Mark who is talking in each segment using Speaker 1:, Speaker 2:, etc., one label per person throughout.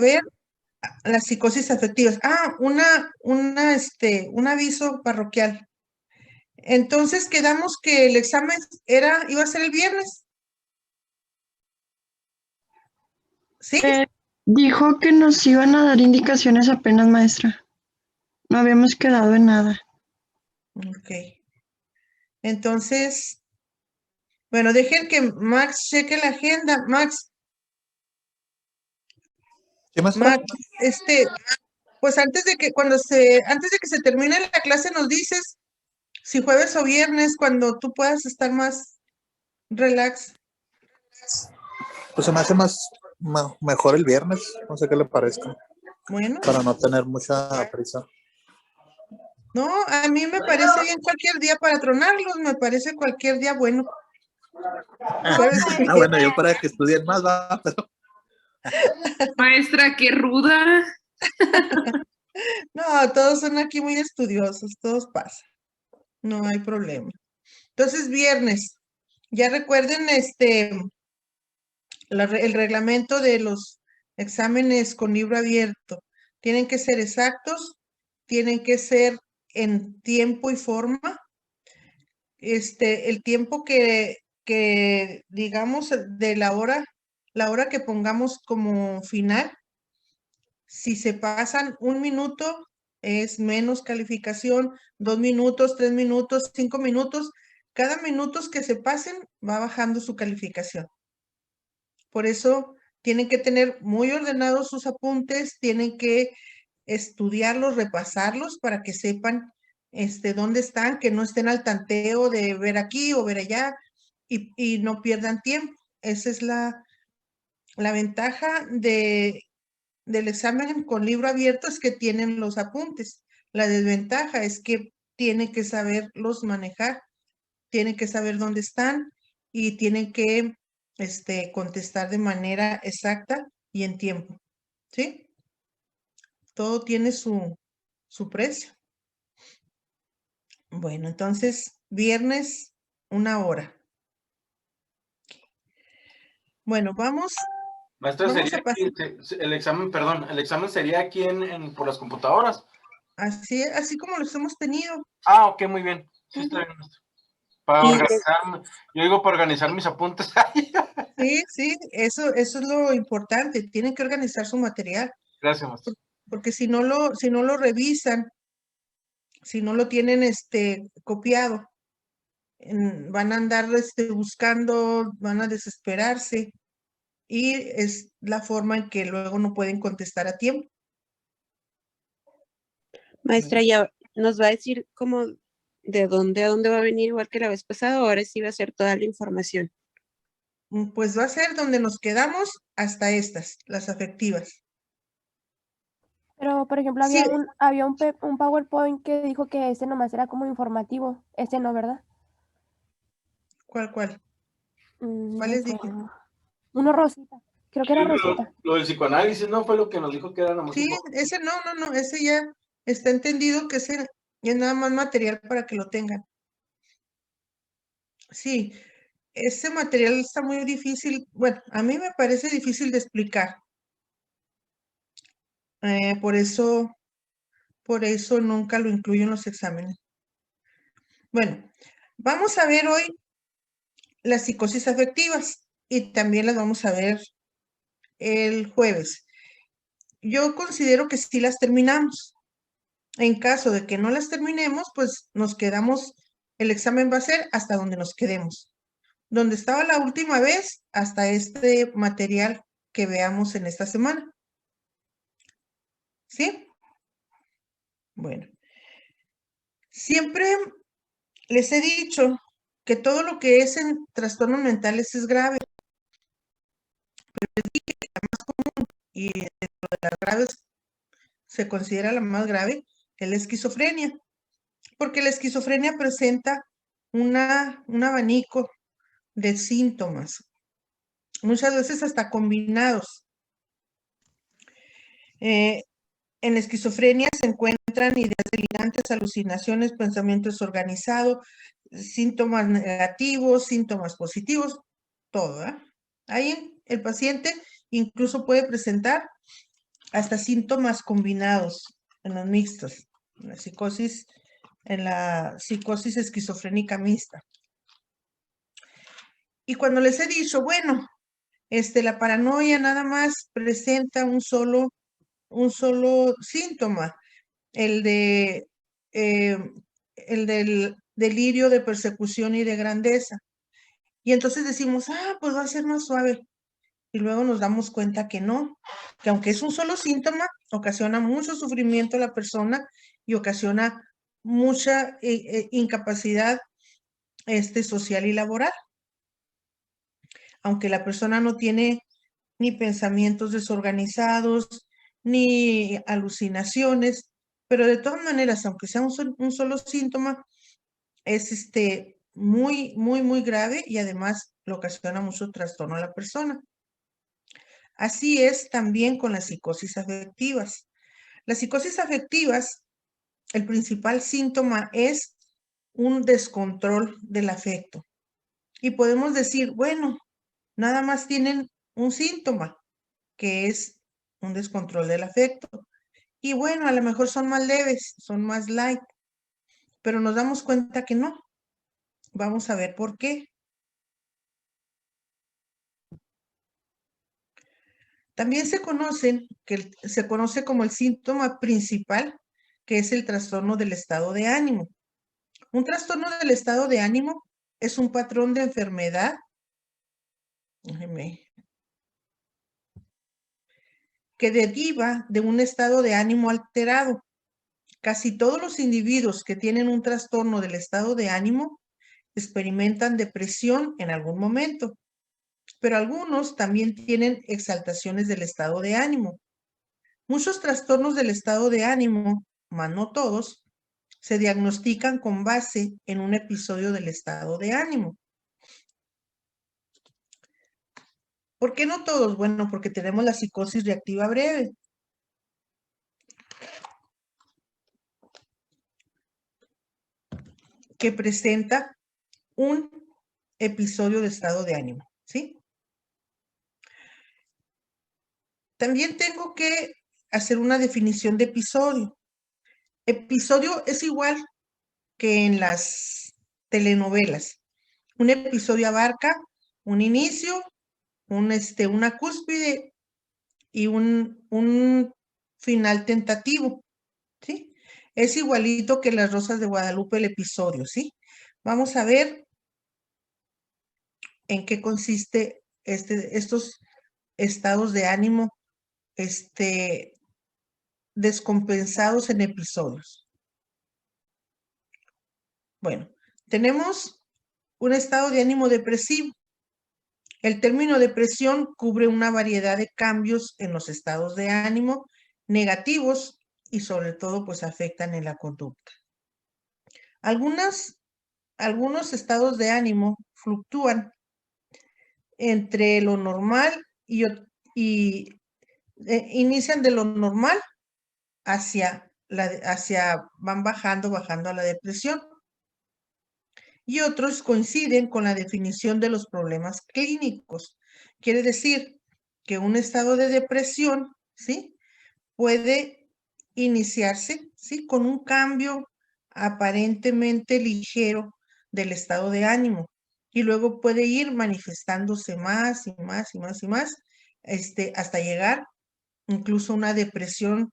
Speaker 1: ver las psicosis afectivas. Un aviso parroquial. Entonces quedamos que el examen iba a ser el viernes. ¿Sí?
Speaker 2: Dijo que nos iban a dar indicaciones apenas, maestra. No habíamos quedado en nada.
Speaker 1: Ok. Entonces, bueno, dejen que Max cheque la agenda. Max,
Speaker 3: ¿Qué, maestra?
Speaker 1: pues antes de que se termine la clase nos dices si jueves o viernes, cuando tú puedas estar más relax.
Speaker 3: Pues se me hace mejor el viernes, no sé qué le parezca,
Speaker 1: Bueno,
Speaker 3: para no tener mucha prisa.
Speaker 1: no, a mí me parece bien cualquier día para tronarlos, me parece cualquier día bueno. Jueves o viernes.
Speaker 3: Bueno, yo para que estudien más, va, pero
Speaker 4: Maestra, qué ruda.
Speaker 1: No, todos son aquí muy estudiosos, todos pasan. No hay problema. Entonces, viernes. Ya recuerden el reglamento de los exámenes con libro abierto. Tienen que ser exactos, tienen que ser en tiempo y forma. El tiempo que digamos de la hora que pongamos como final, si se pasan 1 minuto, es menos calificación, 2 minutos, 3 minutos, 5 minutos. Cada minuto que se pasen va bajando su calificación. Por eso tienen que tener muy ordenados sus apuntes, tienen que estudiarlos, repasarlos para que sepan dónde están, que no estén al tanteo de ver aquí o ver allá y no pierdan tiempo. Esa es la ventaja del examen con libro abierto, es que tienen los apuntes. La desventaja es que tienen que saberlos manejar, tienen que saber dónde están y tienen que contestar de manera exacta y en tiempo. ¿Sí? Todo tiene su precio. Bueno, entonces, viernes, 1 hora. Bueno, vamos.
Speaker 5: Maestra,
Speaker 1: Vamos
Speaker 5: sería
Speaker 1: a pasar.
Speaker 5: el examen sería aquí por las computadoras.
Speaker 1: Así como los hemos tenido.
Speaker 5: Ok, muy bien. Sí, está bien, maestra. Para
Speaker 1: Y
Speaker 5: organizarme, yo digo para organizar mis apuntes.
Speaker 1: sí, eso es lo importante. Tienen que organizar su material,
Speaker 5: Gracias, maestra.
Speaker 1: porque si no lo revisan, si no lo tienen copiado, van a andar buscando, van a desesperarse y es la forma en que luego no pueden contestar a tiempo.
Speaker 6: Maestra, ya nos va a decir cómo de dónde a dónde va a venir igual que la vez pasada, ahora sí va a ser toda la información.
Speaker 1: Pues va a ser donde nos quedamos hasta las afectivas.
Speaker 7: Pero, por ejemplo,
Speaker 1: Sí.
Speaker 7: había un PowerPoint que dijo que ese nomás era como informativo. Ese no, ¿verdad?
Speaker 1: ¿Cuál? ¿Cuál
Speaker 7: No
Speaker 1: les dije?
Speaker 7: Uno rosita. Creo que era rosita.
Speaker 5: Lo del psicoanálisis, ¿no? Fue lo que nos dijo que era nada más.
Speaker 1: Sí, ese no, ese ya está entendido que ese es nada más material para que lo tengan. Sí, ese material está muy difícil, bueno, a mí me parece difícil de explicar. Por eso nunca lo incluyo en los exámenes. Bueno, vamos a ver hoy las psicosis afectivas y también las vamos a ver el jueves. Yo considero que sí las terminamos. En caso de que no las terminemos, pues nos quedamos, el examen va a ser hasta donde nos quedemos. Donde estaba la última vez, hasta este material que veamos en esta semana. ¿Sí? Bueno. Siempre les he dicho que todo lo que es en trastornos mentales es grave. Pero les dije que la más común y dentro de las graves se considera la más grave es la esquizofrenia. Porque la esquizofrenia presenta un abanico de síntomas, muchas veces hasta combinados. En la esquizofrenia se encuentran ideas delirantes, alucinaciones, pensamientos desorganizados, síntomas negativos, síntomas positivos, todo. Ahí el paciente incluso puede presentar hasta síntomas combinados en los mixtos, en la psicosis esquizofrénica mixta. Y cuando les he dicho, bueno, la paranoia nada más presenta un solo síntoma, el del delirio de persecución y de grandeza. Y entonces decimos, pues va a ser más suave. Y luego nos damos cuenta que no, que aunque es un solo síntoma, ocasiona mucho sufrimiento a la persona y ocasiona mucha incapacidad social y laboral. Aunque la persona no tiene ni pensamientos desorganizados, ni alucinaciones, pero de todas maneras, aunque sea un solo síntoma, es muy, muy, muy grave y además le ocasiona mucho trastorno a la persona. Así es también con las psicosis afectivas. Las psicosis afectivas, el principal síntoma es un descontrol del afecto. Y podemos decir, bueno, nada más tienen un síntoma, que es un descontrol del afecto. Y bueno, a lo mejor son más leves, son más light, pero nos damos cuenta que no. Vamos a ver por qué. También se conoce como el síntoma principal, que es el trastorno del estado de ánimo. Un trastorno del estado de ánimo es un patrón de enfermedad que deriva de un estado de ánimo alterado. Casi todos los individuos que tienen un trastorno del estado de ánimo experimentan depresión en algún momento, pero algunos también tienen exaltaciones del estado de ánimo. Muchos trastornos del estado de ánimo, mas no todos, se diagnostican con base en un episodio del estado de ánimo. ¿Por qué no todos? Bueno, porque tenemos la psicosis reactiva breve. Que presenta un episodio de estado de ánimo, ¿sí? También tengo que hacer una definición de episodio. Episodio es igual que en las telenovelas. Un episodio abarca un inicio, una cúspide y un final tentativo, ¿sí? Es igualito que Las Rosas de Guadalupe el episodio, ¿sí? Vamos a ver en qué consiste estos estados de ánimo descompensados en episodios. Bueno, tenemos un estado de ánimo depresivo. El término depresión cubre una variedad de cambios en los estados de ánimo negativos y sobre todo pues afectan en la conducta. Algunos estados de ánimo fluctúan entre lo normal y inician de lo normal van bajando a la depresión. Y otros coinciden con la definición de los problemas clínicos. Quiere decir que un estado de depresión, ¿sí?, puede iniciarse, ¿sí?, con un cambio aparentemente ligero del estado de ánimo y luego puede ir manifestándose más y más y más y más, hasta llegar incluso a una depresión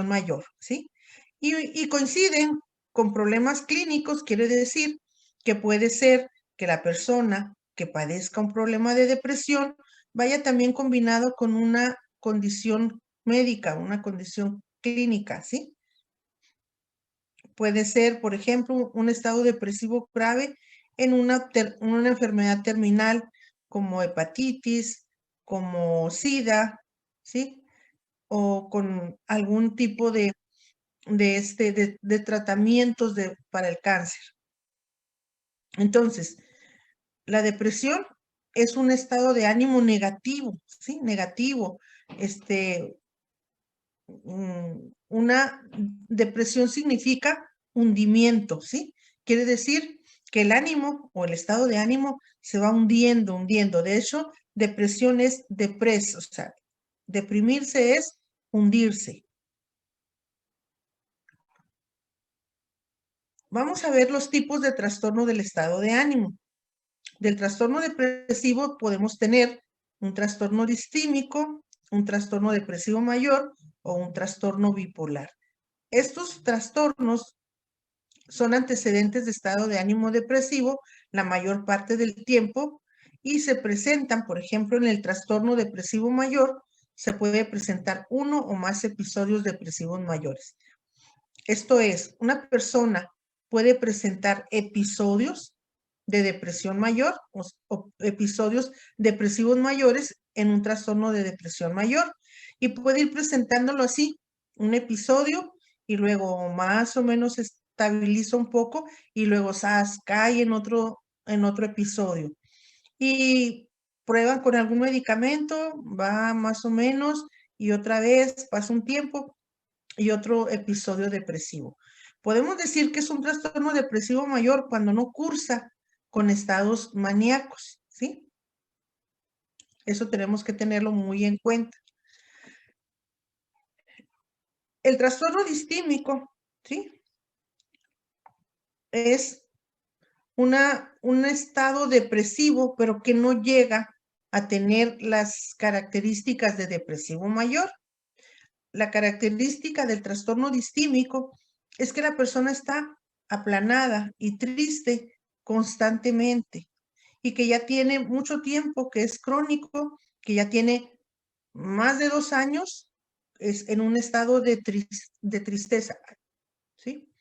Speaker 1: mayor, ¿sí? Y coinciden con problemas clínicos, quiere decir que puede ser que la persona que padezca un problema de depresión vaya también combinado con una condición médica, una condición clínica, ¿sí? Puede ser, por ejemplo, un estado depresivo grave en una enfermedad terminal como hepatitis, como SIDA, ¿sí? O con algún tipo de tratamientos para el cáncer. Entonces, la depresión es un estado de ánimo negativo, ¿sí? Negativo. Una depresión significa hundimiento, ¿sí? Quiere decir que el ánimo o el estado de ánimo se va hundiendo. De hecho, depresión es o sea, deprimirse es hundirse. Vamos a ver los tipos de trastorno del estado de ánimo. Del trastorno depresivo podemos tener un trastorno distímico, un trastorno depresivo mayor o un trastorno bipolar. Estos trastornos son antecedentes de estado de ánimo depresivo la mayor parte del tiempo y se presentan, por ejemplo, en el trastorno depresivo mayor, se puede presentar uno o más episodios depresivos mayores. Esto es, una persona puede presentar episodios de depresión mayor o episodios depresivos mayores en un trastorno de depresión mayor y puede ir presentándolo así, un episodio y luego más o menos estabiliza un poco y luego cae en otro episodio. Y prueban con algún medicamento, va más o menos y otra vez pasa un tiempo y otro episodio depresivo. Podemos decir que es un trastorno depresivo mayor cuando no cursa con estados maníacos, ¿sí? Eso tenemos que tenerlo muy en cuenta. El trastorno distímico, ¿sí? Es un estado depresivo, pero que no llega a tener las características de depresivo mayor. La característica del trastorno distímico es que la persona está aplanada y triste constantemente y que ya tiene mucho tiempo, que es crónico, que ya tiene más de 2 años, es en un estado de tristeza, ¿sí?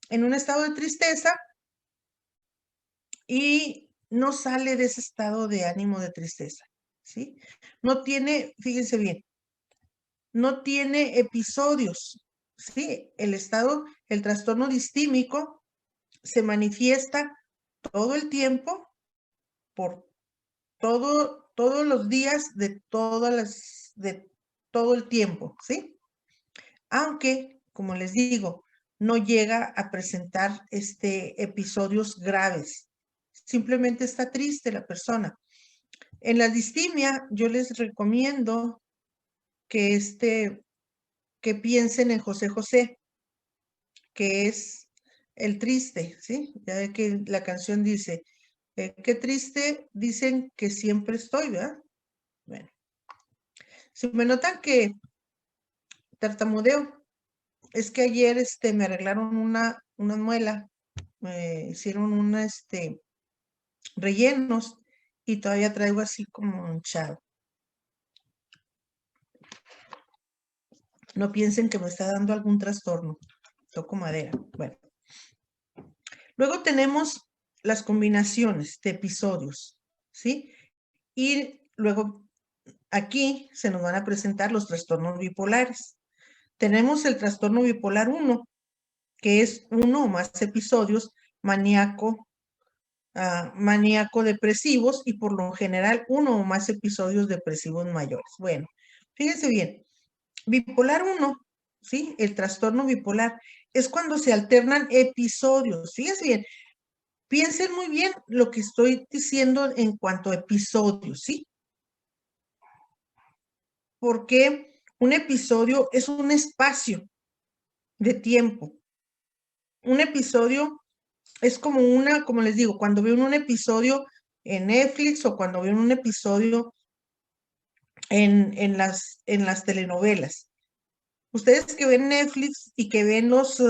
Speaker 1: En un estado de tristeza y no sale de ese estado de ánimo de tristeza, ¿sí? No tiene, fíjense bien, no tiene episodios, ¿sí? El trastorno distímico se manifiesta todo el tiempo por todos los días de todo el tiempo, ¿sí? Aunque, como les digo, no llega a presentar episodios graves. Simplemente está triste la persona. En la distimia, yo les recomiendo que piensen en José José, que es el triste, ¿sí? Ya ve que la canción dice, qué triste, dicen que siempre estoy, ¿verdad? Bueno, si me notan que tartamudeo, es que ayer me arreglaron una muela, me hicieron rellenos y todavía traigo así como hinchado. No piensen que me está dando algún trastorno. Toco madera. Bueno. Luego tenemos las combinaciones de episodios, ¿sí? Y luego aquí se nos van a presentar los trastornos bipolares. Tenemos el trastorno bipolar 1, que es uno o más episodios maníaco depresivos y por lo general uno o más episodios depresivos mayores. Bueno, fíjense bien, bipolar 1, ¿sí? El trastorno bipolar es cuando se alternan episodios. Fíjense bien, piensen muy bien lo que estoy diciendo en cuanto a episodios, ¿sí? Porque un episodio es un espacio de tiempo. Un episodio es como como les digo, cuando ven un episodio en Netflix o cuando ven un episodio en las telenovelas. Ustedes que ven Netflix y que ven las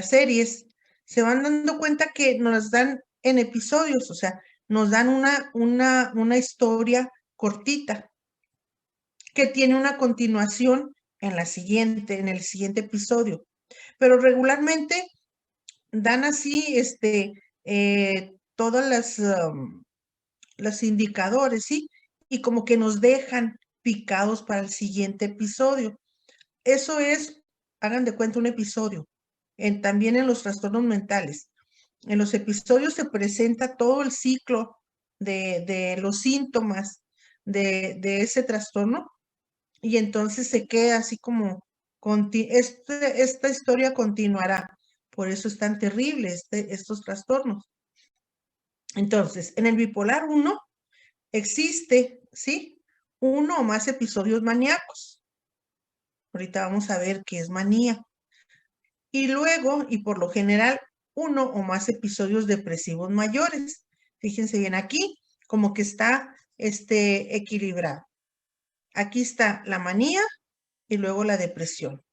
Speaker 1: series, se van dando cuenta que nos dan en episodios, o sea, nos dan una historia cortita que tiene una continuación en el siguiente episodio. Pero regularmente dan así todas los indicadores, ¿sí? Y como que nos dejan picados para el siguiente episodio. Eso es, hagan de cuenta, un episodio. También en los trastornos mentales. En los episodios se presenta todo el ciclo de los síntomas de ese trastorno y entonces se queda así como, esta historia continuará. Por eso es tan terrible estos trastornos. Entonces, en el bipolar 1 existe, ¿sí? Uno o más episodios maníacos. Ahorita vamos a ver qué es manía. Y luego, y por lo general, uno o más episodios depresivos mayores. Fíjense bien aquí, como que está equilibrado. Aquí está la manía y luego la depresión.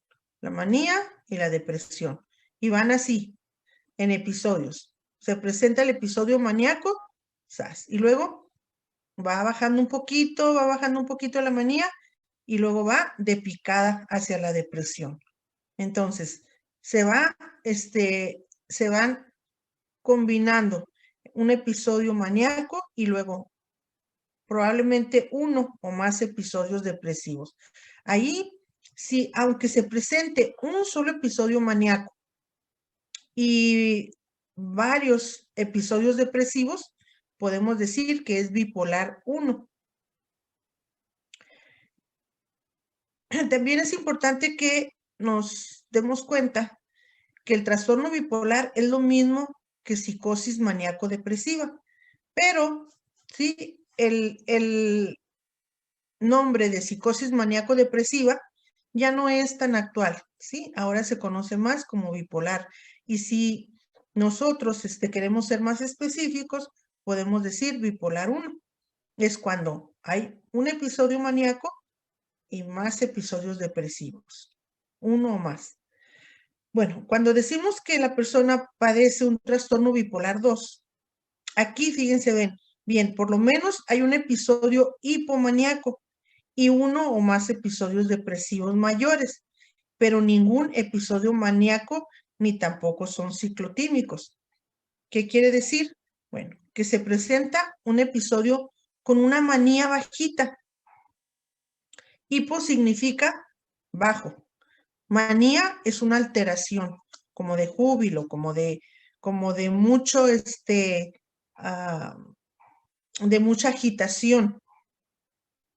Speaker 1: La manía y la depresión. Y van así, en episodios. Se presenta el episodio maníaco, ¡zas! Y luego va bajando un poquito la manía y luego va de picada hacia la depresión. Entonces, se van combinando un episodio maníaco y luego probablemente uno o más episodios depresivos. Ahí, sí, aunque se presente un solo episodio maníaco y varios episodios depresivos, podemos decir que es bipolar 1. También es importante que nos demos cuenta que el trastorno bipolar es lo mismo que psicosis maníaco-depresiva, pero sí, el nombre de psicosis maníaco-depresiva ya no es tan actual, ¿sí? Ahora se conoce más como bipolar. Y si nosotros queremos ser más específicos, podemos decir bipolar 1. Es cuando hay un episodio maníaco y más episodios depresivos, uno o más. Bueno, cuando decimos que la persona padece un trastorno bipolar 2, aquí fíjense bien, por lo menos hay un episodio hipomaníaco y uno o más episodios depresivos mayores, pero ningún episodio maníaco ni tampoco son ciclotímicos. ¿Qué quiere decir? Bueno, que se presenta un episodio con una manía bajita. Hipo significa bajo. Manía es una alteración, como de júbilo, como de mucho, de mucha agitación.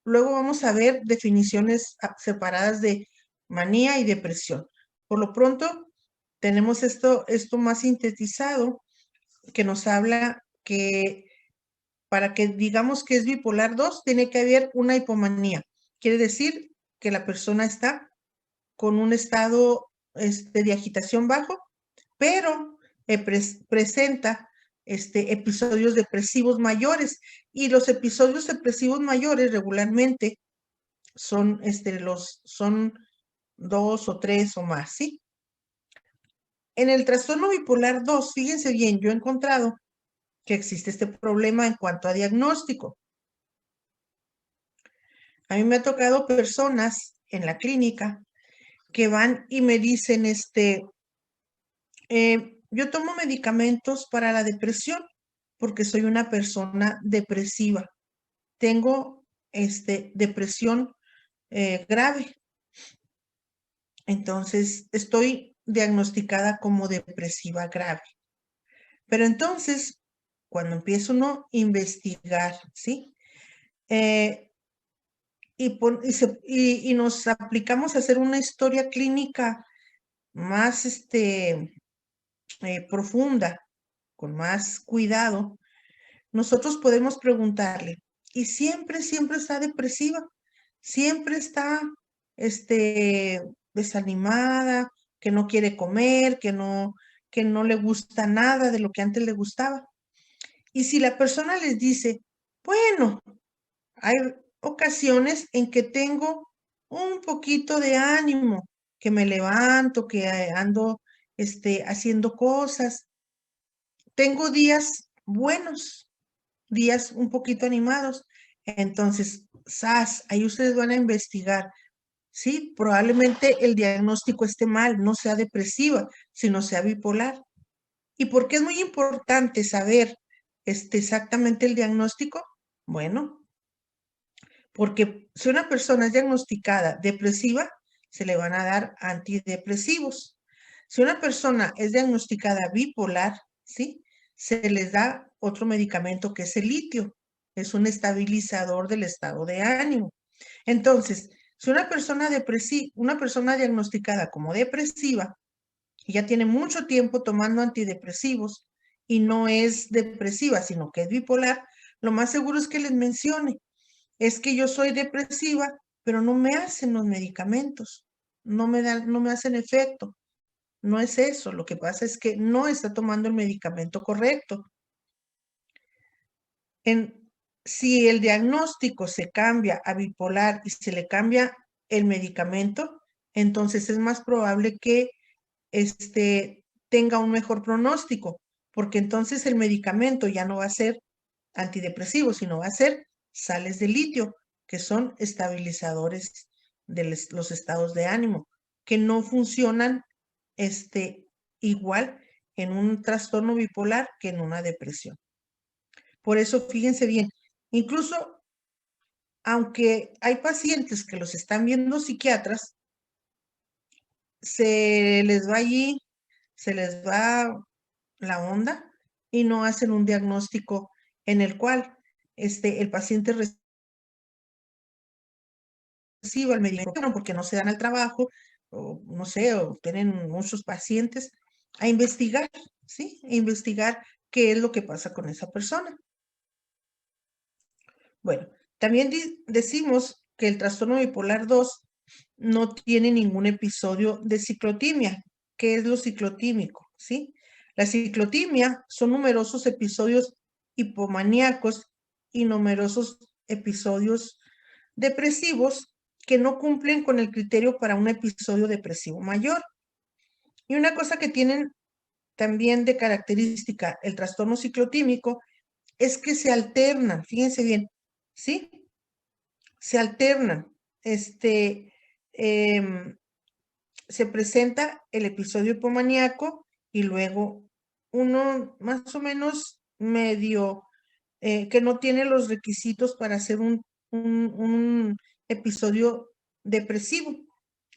Speaker 1: Luego vamos a ver definiciones separadas de manía y depresión. Por lo pronto, tenemos esto más sintetizado, que nos habla que para que digamos que es bipolar 2, tiene que haber una hipomanía. Quiere decir que la persona está con un estado de agitación bajo, pero presenta episodios depresivos mayores, y los episodios depresivos mayores regularmente son, son 2 o 3 o más, ¿sí? En el trastorno bipolar 2, fíjense bien, yo he encontrado que existe este problema en cuanto a diagnóstico. A mí me ha tocado personas en la clínica que van y me dicen, yo tomo medicamentos para la depresión porque soy una persona depresiva. Tengo depresión grave. Entonces, estoy diagnosticada como depresiva grave. Pero entonces, cuando empieza uno a investigar, ¿sí? Y nos aplicamos a hacer una historia clínica más profunda, con más cuidado, nosotros podemos preguntarle, ¿y siempre está depresiva? ¿Siempre está desanimada, que no quiere comer, que no le gusta nada de lo que antes le gustaba? Y si la persona les dice, bueno, hay ocasiones en que tengo un poquito de ánimo, que me levanto, que ando haciendo cosas. Tengo días buenos, días un poquito animados. Entonces, ahí ustedes van a investigar. Sí, probablemente el diagnóstico esté mal, no sea depresiva, sino sea bipolar. ¿Y por qué es muy importante saber exactamente el diagnóstico? Bueno, porque si una persona es diagnosticada depresiva, se le van a dar antidepresivos. Si una persona es diagnosticada bipolar, ¿sí? Se les da otro medicamento que es el litio. Es un estabilizador del estado de ánimo. Entonces, si una persona diagnosticada como depresiva y ya tiene mucho tiempo tomando antidepresivos y no es depresiva, sino que es bipolar, lo más seguro es que les mencione, es que yo soy depresiva, pero no me hacen los medicamentos. no me hacen efecto. No es eso, lo que pasa es que no está tomando el medicamento correcto. Si el diagnóstico se cambia a bipolar y se le cambia el medicamento, entonces es más probable que tenga un mejor pronóstico, porque entonces el medicamento ya no va a ser antidepresivo, sino va a ser sales de litio, que son estabilizadores de los estados de ánimo, que no funcionan igual en un trastorno bipolar que en una depresión. Por eso, fíjense bien, incluso aunque hay pacientes que los están viendo psiquiatras, se les va allí, se les va la onda y no hacen un diagnóstico en el cual el paciente reciba el medicamento porque no se dan al trabajo, o no sé, o tienen muchos pacientes, a investigar, ¿sí? A investigar qué es lo que pasa con esa persona. Bueno, también decimos que el trastorno bipolar 2 no tiene ningún episodio de ciclotimia. ¿Qué es lo ciclotímico? ¿Sí? La ciclotimia son numerosos episodios hipomaníacos y numerosos episodios depresivos que no cumplen con el criterio para un episodio depresivo mayor. Y una cosa que tienen también de característica el trastorno ciclotímico es que se alternan, fíjense bien, ¿sí? Se alternan. Se presenta el episodio hipomaníaco y luego uno más o menos medio que no tiene los requisitos para hacer un episodio depresivo,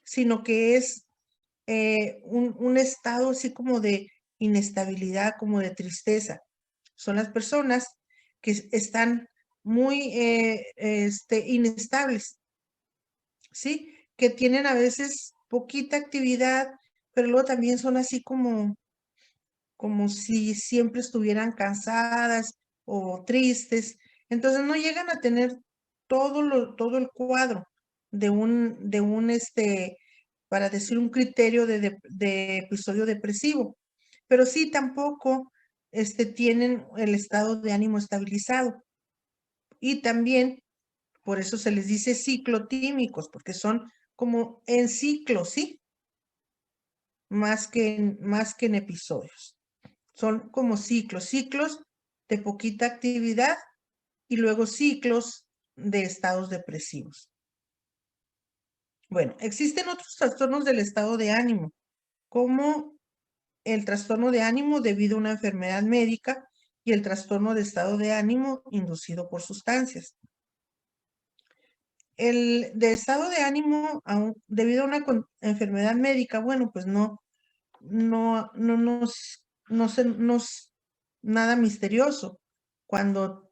Speaker 1: sino que es un estado así como de inestabilidad, como de tristeza. Son las personas que están muy inestables, ¿sí? Que tienen a veces poquita actividad, pero luego también son así como si siempre estuvieran cansadas o tristes. Entonces no llegan a tener todo el cuadro de para decir un criterio de episodio depresivo. Pero sí tampoco tienen el estado de ánimo estabilizado. Y también, por eso se les dice ciclotímicos, porque son como en ciclos, ¿sí? Más que en episodios. Son como ciclos de poquita actividad y luego ciclos de estados depresivos. Bueno, existen otros trastornos del estado de ánimo, como el trastorno de ánimo debido a una enfermedad médica y el trastorno de estado de ánimo inducido por sustancias. El de estado de ánimo debido a una enfermedad médica, bueno, pues no es nada misterioso. Cuando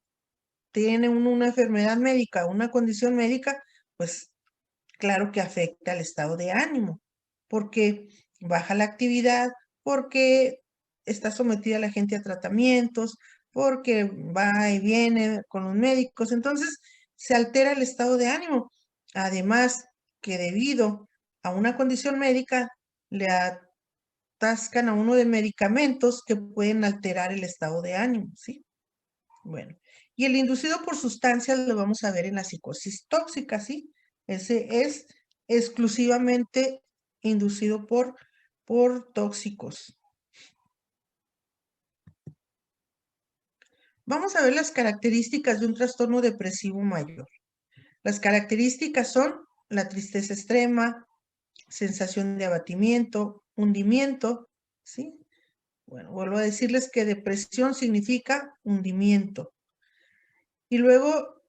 Speaker 1: tiene una enfermedad médica, una condición médica, pues claro que afecta al estado de ánimo, porque baja la actividad, porque está sometida la gente a tratamientos, porque va y viene con los médicos, entonces se altera el estado de ánimo. Además que debido a una condición médica le atascan a uno de medicamentos que pueden alterar el estado de ánimo, ¿sí? Bueno, y el inducido por sustancias lo vamos a ver en la psicosis tóxica, ¿sí? Ese es exclusivamente inducido por tóxicos. Vamos a ver las características de un trastorno depresivo mayor. Las características son la tristeza extrema, sensación de abatimiento, hundimiento, ¿sí? Bueno, vuelvo a decirles que depresión significa hundimiento. Y luego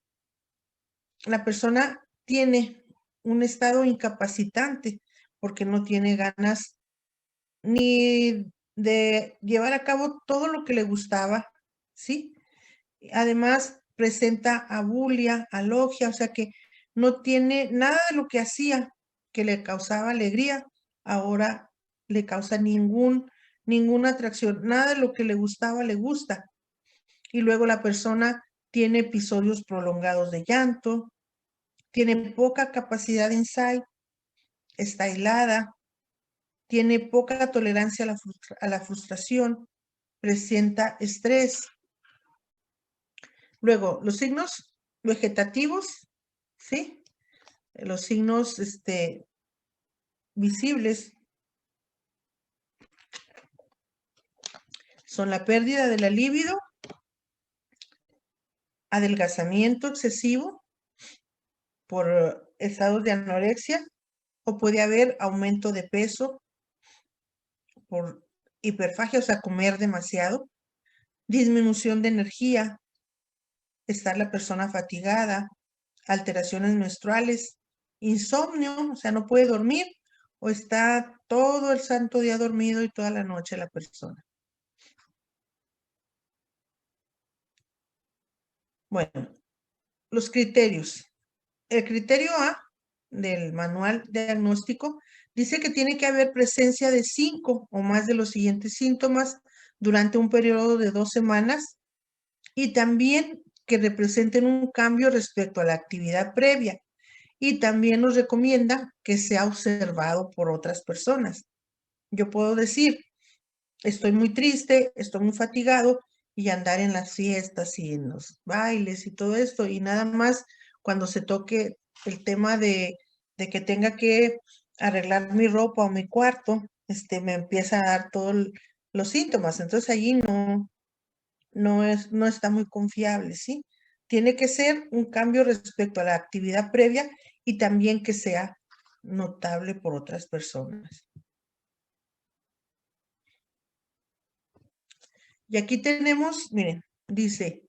Speaker 1: la persona tiene un estado incapacitante porque no tiene ganas ni de llevar a cabo todo lo que le gustaba, ¿sí? Además, presenta abulia, alogia, o sea que no tiene nada de lo que hacía que le causaba alegría, ahora le causa ninguna atracción, nada de lo que le gustaba le gusta. Y luego la persona tiene episodios prolongados de llanto, tiene poca capacidad de insight, está aislada, tiene poca tolerancia a la frustración, presenta estrés. Luego, los signos vegetativos, ¿sí? Los signos visibles son la pérdida de la libido, adelgazamiento excesivo por estados de anorexia, o puede haber aumento de peso por hiperfagia, o sea, comer demasiado, disminución de energía, estar la persona fatigada, alteraciones menstruales, insomnio, o sea, no puede dormir, o está todo el santo día dormido y toda la noche la persona. Bueno, los criterios. El criterio A del manual diagnóstico dice que tiene que haber presencia de 5 o más de los siguientes síntomas durante un periodo de 2 semanas y también que representen un cambio respecto a la actividad previa. Y también nos recomienda que sea observado por otras personas. Yo puedo decir, estoy muy triste, estoy muy fatigado, y andar en las fiestas y en los bailes y todo esto, y nada más cuando se toque el tema de que tenga que arreglar mi ropa o mi cuarto, me empieza a dar todos los síntomas. Entonces allí no está muy confiable, ¿sí? Tiene que ser un cambio respecto a la actividad previa y también que sea notable por otras personas. Y aquí tenemos, miren, dice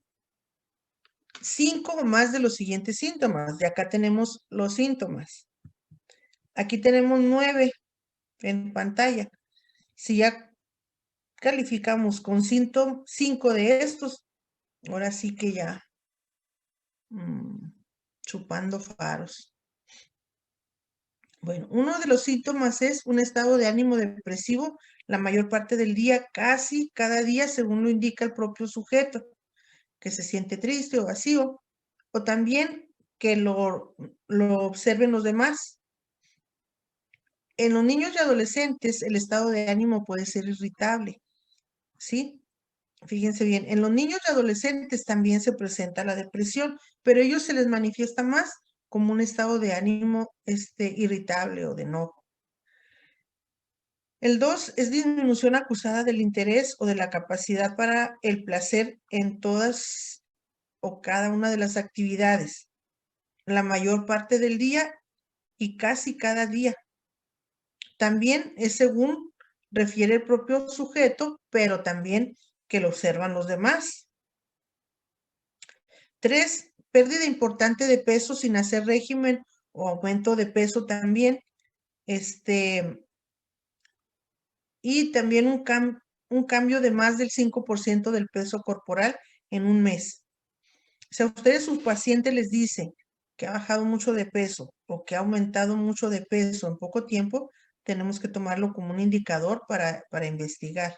Speaker 1: 5 o más de los siguientes síntomas. Y acá tenemos los síntomas. Aquí tenemos 9 en pantalla. Si ya calificamos con 5 de estos, ahora sí que ya chupando faros. Bueno, uno de los síntomas es un estado de ánimo depresivo la mayor parte del día, casi cada día, según lo indica el propio sujeto, que se siente triste o vacío, o también que lo observen los demás. En los niños y adolescentes, el estado de ánimo puede ser irritable, ¿sí? Fíjense bien, en los niños y adolescentes también se presenta la depresión, pero a ellos se les manifiesta más como un estado de ánimo irritable o de enojo. El 2 es disminución acusada del interés o de la capacidad para el placer en todas o cada una de las actividades, la mayor parte del día y casi cada día. También es según refiere el propio sujeto, pero también que lo observan los demás. 3, pérdida importante de peso sin hacer régimen o aumento de peso también. Y también un cambio de más del 5% del peso corporal en un mes. Si a ustedes, sus pacientes, les dicen que ha bajado mucho de peso o que ha aumentado mucho de peso en poco tiempo, tenemos que tomarlo como un indicador para investigar.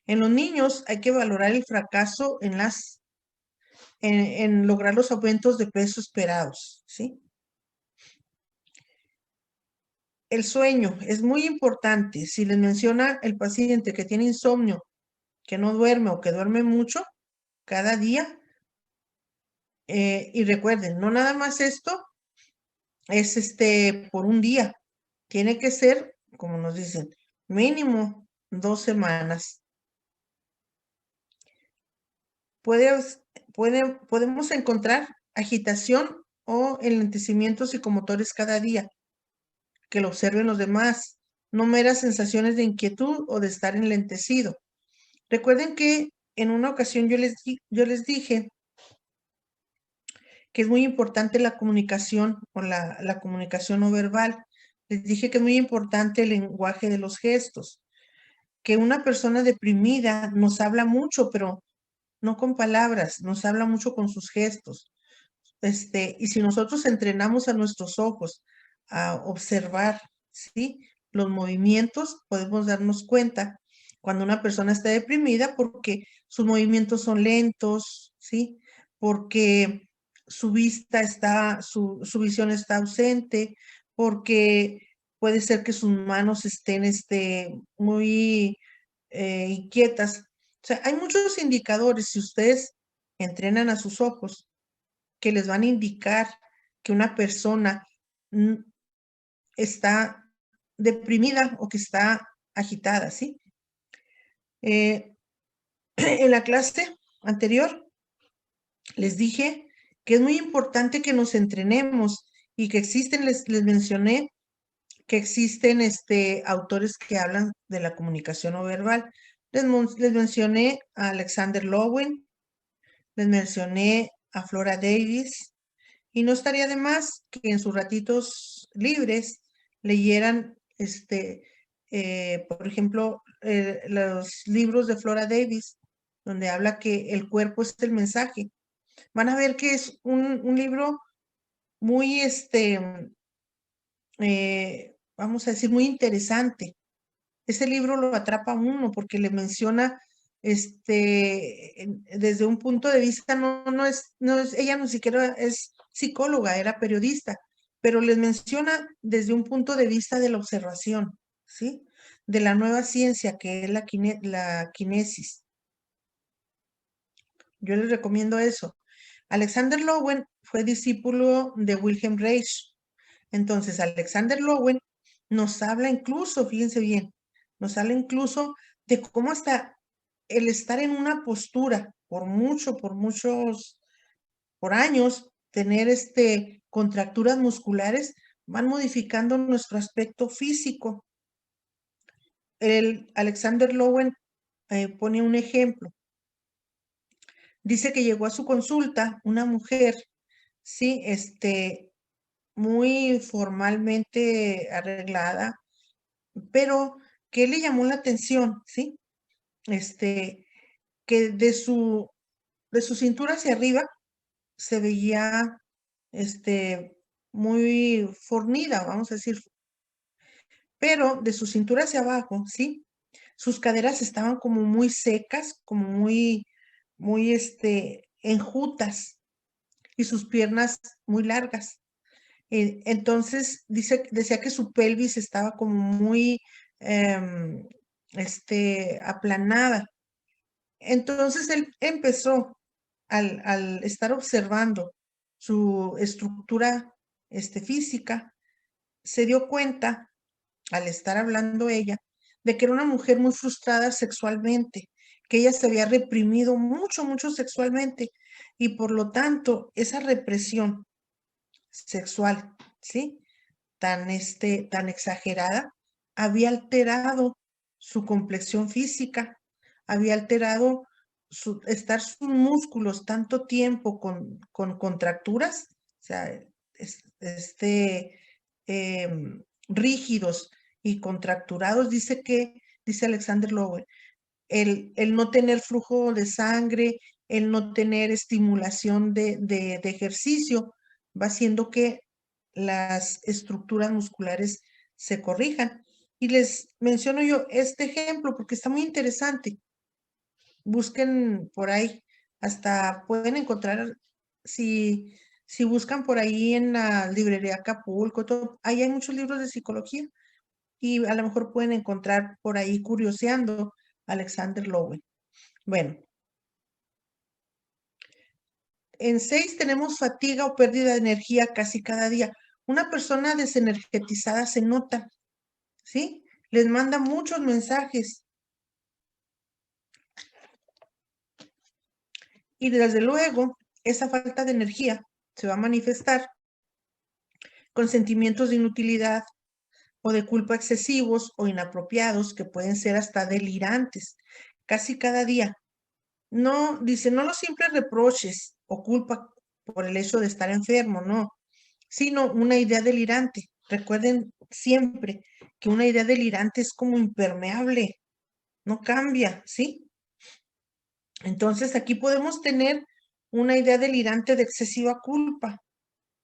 Speaker 1: En los niños hay que valorar el fracaso en lograr los aumentos de peso esperados, ¿sí? El sueño es muy importante. Si les menciona el paciente que tiene insomnio, que no duerme o que duerme mucho cada día, y recuerden, no nada más esto es por un día. Tiene que ser, como nos dicen, mínimo 2 semanas. Podemos encontrar agitación o enlentecimientos psicomotores cada día, que lo observen los demás, no meras sensaciones de inquietud o de estar enlentecido. Recuerden que en una ocasión yo les dije que es muy importante la comunicación o la comunicación no verbal. Les dije que es muy importante el lenguaje de los gestos, que una persona deprimida nos habla mucho, pero no con palabras, nos habla mucho con sus gestos. Y si nosotros entrenamos a nuestros ojos a observar, ¿sí?, los movimientos, podemos darnos cuenta cuando una persona está deprimida porque sus movimientos son lentos, ¿sí?, porque su vista está, su visión está ausente, porque puede ser que sus manos estén muy inquietas. O sea, hay muchos indicadores, si ustedes entrenan a sus ojos, que les van a indicar que una persona está deprimida o que está agitada, ¿sí? En la clase anterior les dije que es muy importante que nos entrenemos y que existen, les mencioné que existen autores que hablan de la comunicación no verbal. Les mencioné a Alexander Lowen, les mencioné a Flora Davis, y no estaría de más que en sus ratitos libres leyeran, por ejemplo, los libros de Flora Davis, donde habla que el cuerpo es el mensaje. Van a ver que es un libro muy, vamos a decir, muy interesante. Ese libro lo atrapa a uno porque le menciona desde un punto de vista, no es, ella ni siquiera es psicóloga, era periodista, pero les menciona desde un punto de vista de la observación, ¿sí? De la nueva ciencia que es la kinesis. Yo les recomiendo eso. Alexander Lowen fue discípulo de Wilhelm Reich. Entonces, Alexander Lowen nos habla incluso, fíjense bien, nos habla incluso de cómo hasta el estar en una postura por años, tener contracturas musculares, van modificando nuestro aspecto físico. El Alexander Lowen pone un ejemplo. Dice que llegó a su consulta una mujer, sí, muy formalmente arreglada, pero que le llamó la atención, ¿sí? Que de su cintura hacia arriba se veía, muy fornida, vamos a decir, pero de su cintura hacia abajo, ¿sí? Sus caderas estaban como muy secas, como muy, enjutas, y sus piernas muy largas. Entonces, decía que su pelvis estaba como muy, aplanada. Entonces, él empezó, al estar observando su estructura, física, se dio cuenta, al estar hablando ella, de que era una mujer muy frustrada sexualmente, que ella se había reprimido mucho sexualmente, y por lo tanto, esa represión sexual, ¿sí? Tan exagerada, había alterado su complexión física, había alterado estar sus músculos tanto tiempo con contracturas, o sea, rígidos y contracturados. Dice Alexander Lowen, el no tener flujo de sangre, el no tener estimulación de ejercicio, va haciendo que las estructuras musculares se corrijan. Y les menciono yo este ejemplo porque está muy interesante. Busquen por ahí, hasta pueden encontrar, si buscan por ahí en la librería Acapulco, ahí hay muchos libros de psicología y a lo mejor pueden encontrar por ahí curioseando Alexander Lowen. Bueno, en 6 tenemos fatiga o pérdida de energía casi cada día. Una persona desenergetizada se nota, ¿sí? Les manda muchos mensajes. Y desde luego, esa falta de energía se va a manifestar con sentimientos de inutilidad o de culpa excesivos o inapropiados que pueden ser hasta delirantes, casi cada día. No, dice, no los simples reproches o culpa por el hecho de estar enfermo, no, sino una idea delirante. Recuerden siempre que una idea delirante es como impermeable, no cambia, ¿sí? Entonces aquí podemos tener una idea delirante de excesiva culpa,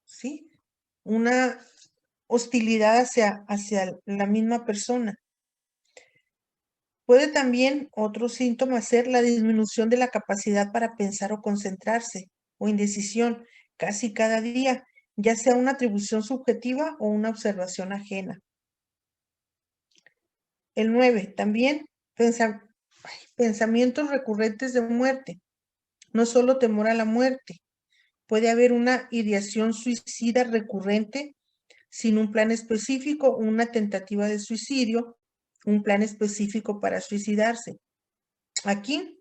Speaker 1: ¿sí? Una hostilidad hacia la misma persona. Puede también otro síntoma ser la disminución de la capacidad para pensar o concentrarse, o indecisión, casi cada día, ya sea una atribución subjetiva o una observación ajena. El 9, también pensamientos recurrentes de muerte. No solo temor a la muerte, puede haber una ideación suicida recurrente sin un plan específico, una tentativa de suicidio, un plan específico para suicidarse. Aquí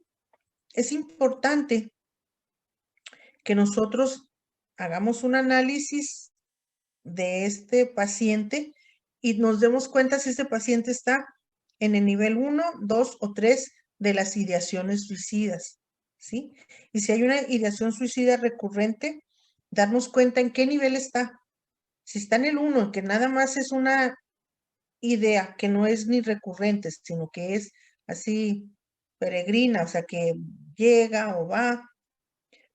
Speaker 1: es importante que nosotros hagamos un análisis de este paciente y nos demos cuenta si este paciente está en el nivel 1, 2 o 3 de las ideaciones suicidas, ¿sí? Y si hay una ideación suicida recurrente, darnos cuenta en qué nivel está. Si está en el 1, en que nada más es una idea que no es ni recurrente, sino que es así peregrina, o sea, que llega o va.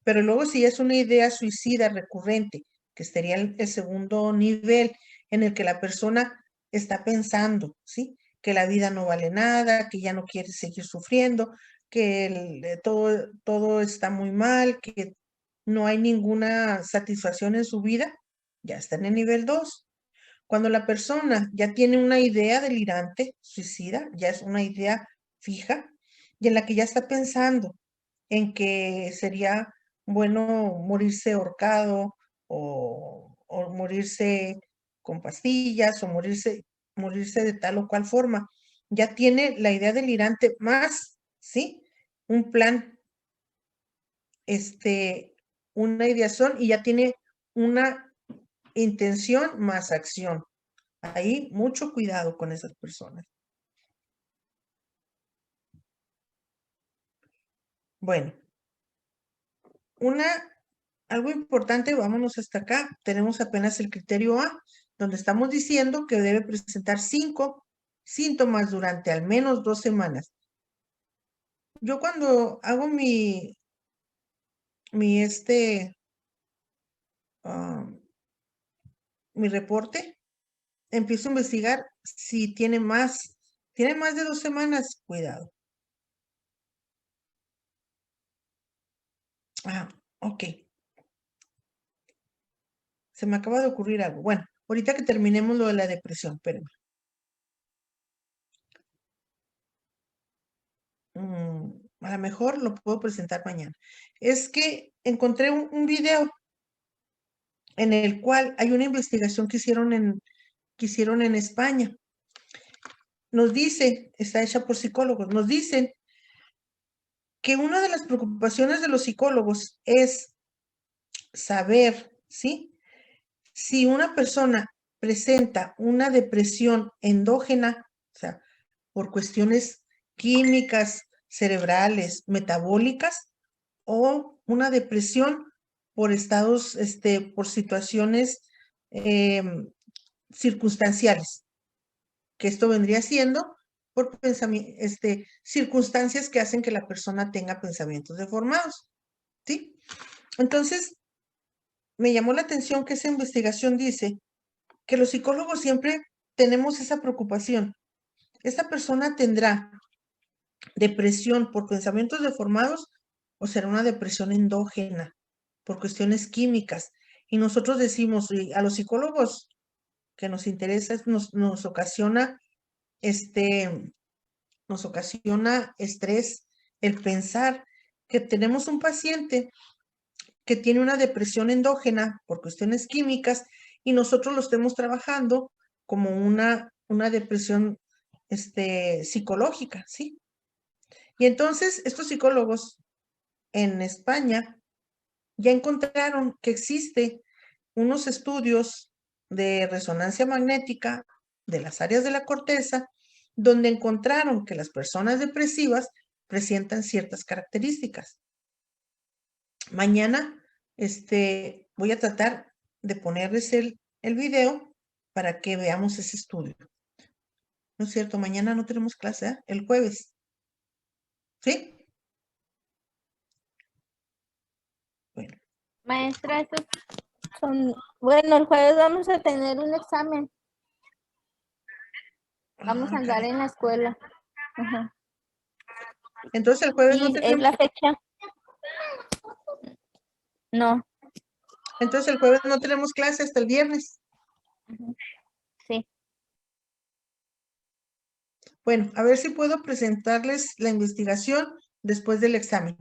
Speaker 1: Pero luego si es una idea suicida recurrente, que sería el segundo nivel en el que la persona está pensando, ¿sí? Que la vida no vale nada, que ya no quiere seguir sufriendo, que todo está muy mal, que no hay ninguna satisfacción en su vida, ya está en el nivel 2. Cuando la persona ya tiene una idea delirante, suicida, ya es una idea fija, y en la que ya está pensando en que sería bueno morirse ahorcado o morirse con pastillas o morirse de tal o cual forma. Ya tiene la idea delirante más, ¿sí? Un plan, una ideación y ya tiene una intención más acción. Ahí mucho cuidado con esas personas. Bueno, algo importante, vámonos hasta acá. Tenemos apenas el criterio A, donde estamos diciendo que debe presentar 5 síntomas durante al menos 2 semanas. Yo cuando hago mi reporte, empiezo a investigar si tiene más de 2 semanas, cuidado. Ok. Se me acaba de ocurrir algo. Bueno, ahorita que terminemos lo de la depresión, espérenme. A lo mejor lo puedo presentar mañana. Es que encontré un video en el cual hay una investigación que hicieron en España. Nos dice, está hecha por psicólogos, nos dicen que una de las preocupaciones de los psicólogos es saber, ¿sí? Si una persona presenta una depresión endógena, o sea, por cuestiones químicas, cerebrales, metabólicas, o una depresión por estados, por situaciones circunstanciales, que esto vendría siendo por circunstancias que hacen que la persona tenga pensamientos deformados, ¿sí? Entonces, me llamó la atención que esa investigación dice que los psicólogos siempre tenemos esa preocupación. ¿Esta persona tendrá depresión por pensamientos deformados o será una depresión endógena por cuestiones químicas? Y nosotros decimos, a los psicólogos que nos interesa, nos ocasiona estrés el pensar que tenemos un paciente que tiene una depresión endógena por cuestiones químicas y nosotros lo estemos trabajando como una depresión psicológica, ¿sí? Y entonces estos psicólogos en España ya encontraron que existe unos estudios de resonancia magnética de las áreas de la corteza donde encontraron que las personas depresivas presentan ciertas características. Mañana voy a tratar de ponerles el video para que veamos ese estudio. ¿No es cierto? Mañana no tenemos clase, ¿eh? El jueves. ¿Sí? Bueno.
Speaker 8: Maestra, bueno, el jueves vamos a tener un examen. Vamos a andar en la escuela. Ajá.
Speaker 1: Entonces el jueves
Speaker 8: no tenemos... ¿Es la fecha? No.
Speaker 1: Entonces el jueves no tenemos clase hasta el viernes.
Speaker 8: Ujú. Sí.
Speaker 1: Bueno, a ver si puedo presentarles la investigación después del examen.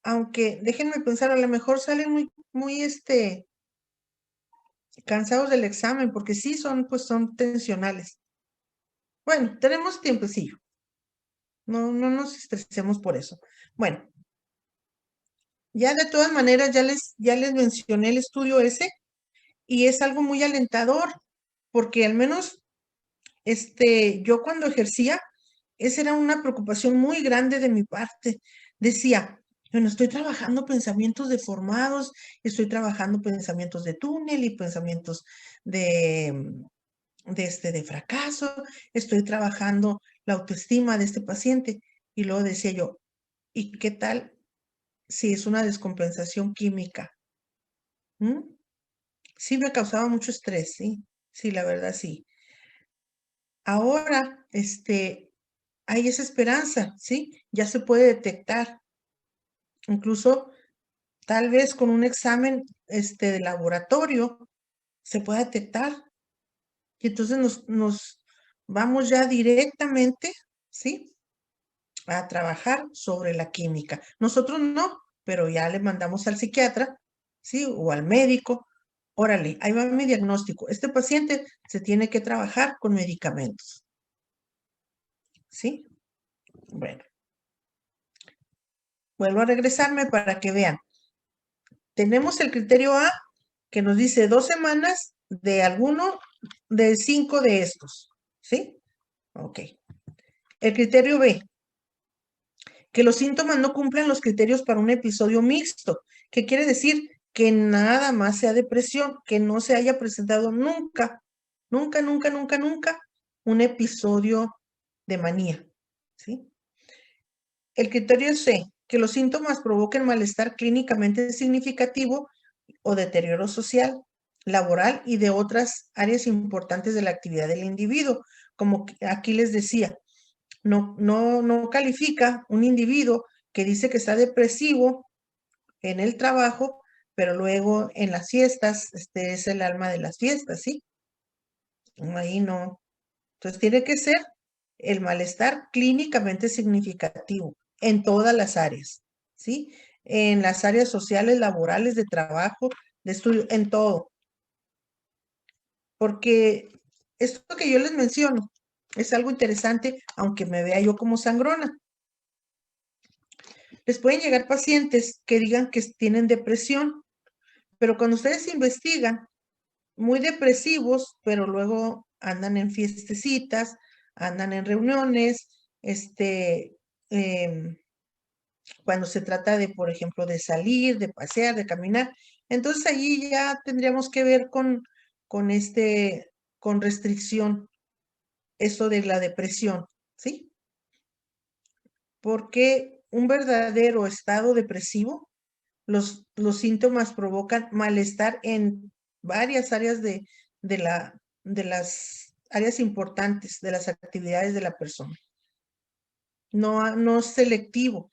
Speaker 1: Aunque déjenme pensar, a lo mejor salen muy cansados del examen, porque sí son tensionales. Bueno, tenemos tiempecillo. No nos estresemos por eso. Bueno, ya de todas maneras ya les mencioné el estudio ese y es algo muy alentador, porque al menos yo cuando ejercía, esa era una preocupación muy grande de mi parte. Decía, bueno, estoy trabajando pensamientos deformados, estoy trabajando pensamientos de túnel y pensamientos de fracaso, estoy trabajando la autoestima de este paciente. Y luego decía yo, ¿y qué tal si es una descompensación química? ¿Mm? Sí me causaba mucho estrés, sí, la verdad sí. Ahora, hay esa esperanza, ¿sí? Ya se puede detectar. Incluso tal vez con un examen de laboratorio se pueda detectar. Y entonces nos vamos ya directamente, ¿sí? A trabajar sobre la química. Nosotros no, pero ya le mandamos al psiquiatra, ¿sí? O al médico. Órale, ahí va mi diagnóstico. Este paciente se tiene que trabajar con medicamentos. ¿Sí? Bueno. Vuelvo a regresarme para que vean. Tenemos el criterio A que nos dice 2 semanas de alguno de 5 de estos. ¿Sí? Ok. El criterio B, que los síntomas no cumplen los criterios para un episodio mixto, que quiere decir que nada más sea depresión, que no se haya presentado nunca un episodio de manía. ¿Sí? El criterio C, que los síntomas provoquen malestar clínicamente significativo o deterioro social, laboral y de otras áreas importantes de la actividad del individuo. Como aquí les decía, no califica un individuo que dice que está depresivo en el trabajo, pero luego en las fiestas, es el alma de las fiestas, ¿sí? Ahí no. Entonces tiene que ser el malestar clínicamente significativo en todas las áreas, ¿sí? En las áreas sociales, laborales, de trabajo, de estudio, en todo. Porque esto que yo les menciono es algo interesante, aunque me vea yo como sangrona. Les pueden llegar pacientes que digan que tienen depresión, pero cuando ustedes investigan, muy depresivos, pero luego andan en fiestecitas, andan en reuniones, cuando se trata de, por ejemplo, de salir, de pasear, de caminar. Entonces allí ya tendríamos que ver con restricción, eso de la depresión, ¿sí? Porque un verdadero estado depresivo, los síntomas provocan malestar en varias áreas de las áreas importantes de las actividades de la persona. No selectivo.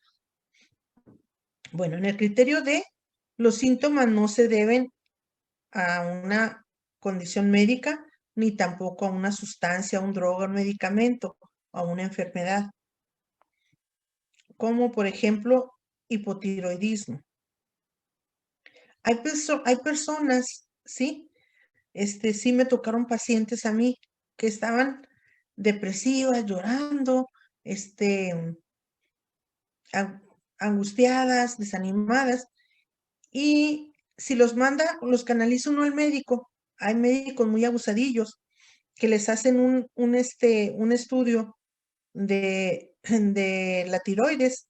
Speaker 1: Bueno, en el criterio D, los síntomas no se deben a una condición médica, ni tampoco a una sustancia, a un droga, a un medicamento, a una enfermedad. Como por ejemplo, hipotiroidismo. Hay personas, ¿sí? Sí me tocaron pacientes a mí que estaban depresivas, llorando, angustiadas, desanimadas, y si los canaliza uno al médico, hay médicos muy abusadillos que les hacen un estudio de la tiroides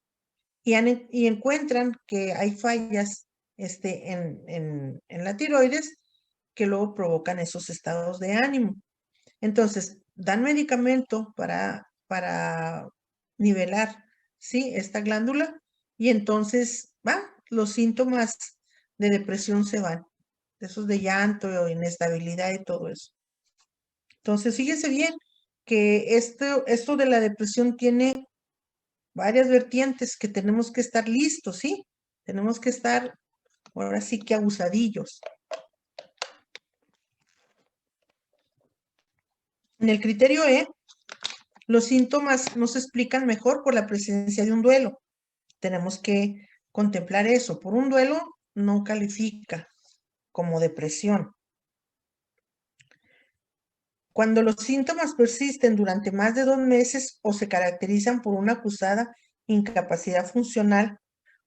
Speaker 1: y encuentran que hay fallas en la tiroides que luego provocan esos estados de ánimo. Entonces, dan medicamento para nivelar, ¿sí? Esta glándula y entonces, los síntomas de depresión se van, esos de llanto, inestabilidad y todo eso. Entonces, fíjense bien que esto de la depresión tiene varias vertientes que tenemos que estar listos, ¿sí? Tenemos que estar ahora sí que abusadillos. En el criterio E, los síntomas no se explican mejor por la presencia de un duelo. Tenemos que contemplar eso. Por un duelo no califica como depresión. Cuando los síntomas persisten durante más de 2 meses o se caracterizan por una acusada incapacidad funcional